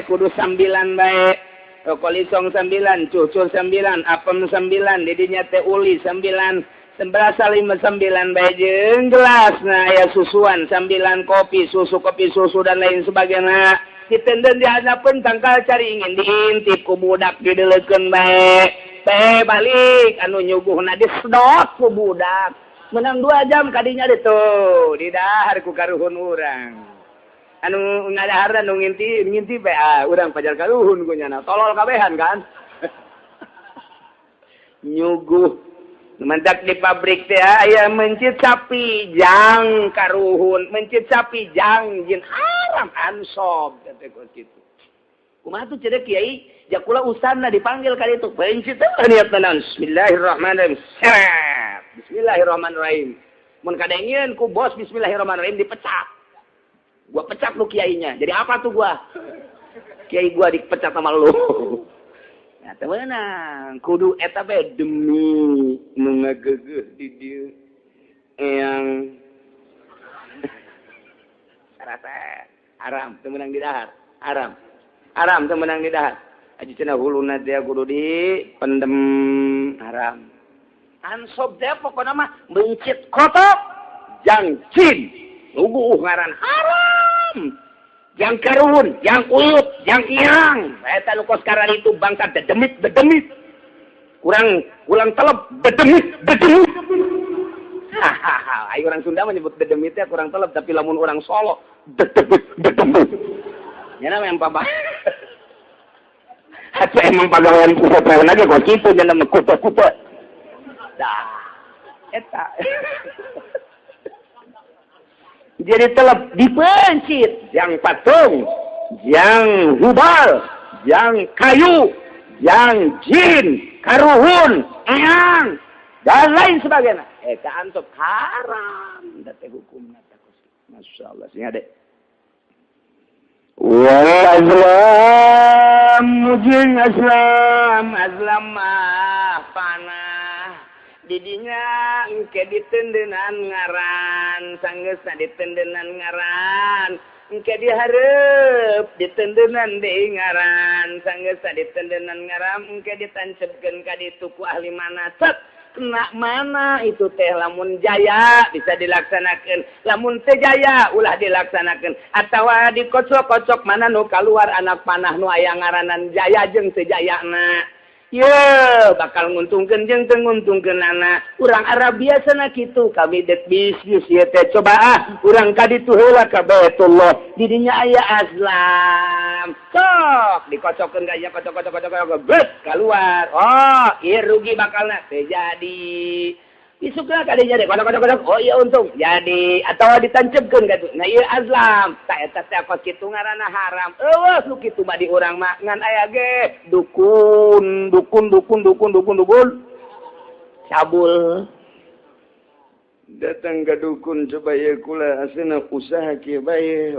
kudu 9 bae rokolisong 9 cucur 9 apem 9 didinya teh uli 9 11 5 9 bae jeung gelas na aya susuan 9 kopi susu dan lain sebagainya ditenden dihanapkeun tangkal cari ingin diintip ku budak dideleukeun bae teh balik anu nyuguhna disedot ku budak menang 2 jam kadinya ditu didahar ku karuhun urang anu ngadahar anu ngintip urang pajar karuhun ku nyana tolol kabehan kan nyuguh mentak di pabrik teh aya mencit sapi jang karuhun mencit sapi jang jin haram ansob teh kos kitu kumaha tuh cenah kiai jakula ustadna dipanggil ka ditu mencit niatna bismillahirrahmanirrahim Bismillahirrahmanirrahim. Mun kadengieun ku bos Bismillahirrahmanirrahim dipecat. Gua pecat lu kiainya. Jadi apa tuh gua? Kiai gua dipecat sama lu. Nah, temenan kudu eta bae demi nu ngageugeuh di dieu eyang sarata haram teu meunang didahar. Haram teu meunang didahar. Aji cenah huluna teh kudu dipendem haram. Ansob teh pokona mah mencit kotok jang cin nuguh ngaran haram jang karuhun jang uyut jang iang eta nu kos karan itu bangsa dedemit kurang telep dedemit hahaha ayo orang Sunda menyebut dedemit teh kurang telep tapi lamun orang Solo dedemit nya memang papa atuh emang pagawean kutot lagi kok kitu nya nama kutot dah eta jadi telep dipencit yang patung yang hubal yang kayu yang jin karuhun eyang dan lain sebagainya eta antep haram da teh hukumna teh masyaallah sing ade wal azlam mujin azlam mah panah didinya engke ditendenan ngaran sanggeusna ditendenan ngaran engke dihareup ditendenan deui ngaran sanggeusna ditendenan ngaran engke ditancepkeun ka ditu ku ahli manasab kena mana itu teh lamun jaya bisa dilaksanakeun lamun teu jaya ulah dilaksanakeun atawa dikocok-kocok mana nu kaluar anak panah nu aya ngaranan jaya jeung teu jayana ye bakal nguntungkeun jeung teu nguntungkeunana urang Arab biasana kitu kami dek bisnis ieu teh coba urang ka ditu heula ka Baitullah didinya aya azlam sok dikocokkeun ka ieu kocok bet keluar oh ieu rugi bakalna teu jadi isukna ka dinya deh kocok oh iya untung jadi atawa ditancepkeun ka tu nah ieu azlam ta eta teh kos kitu ngaranna haram eueuh nu kitu mah di urang mah ngan aya ge dukun cabul datang ke dukun coba ya kula asina usaha kieu bae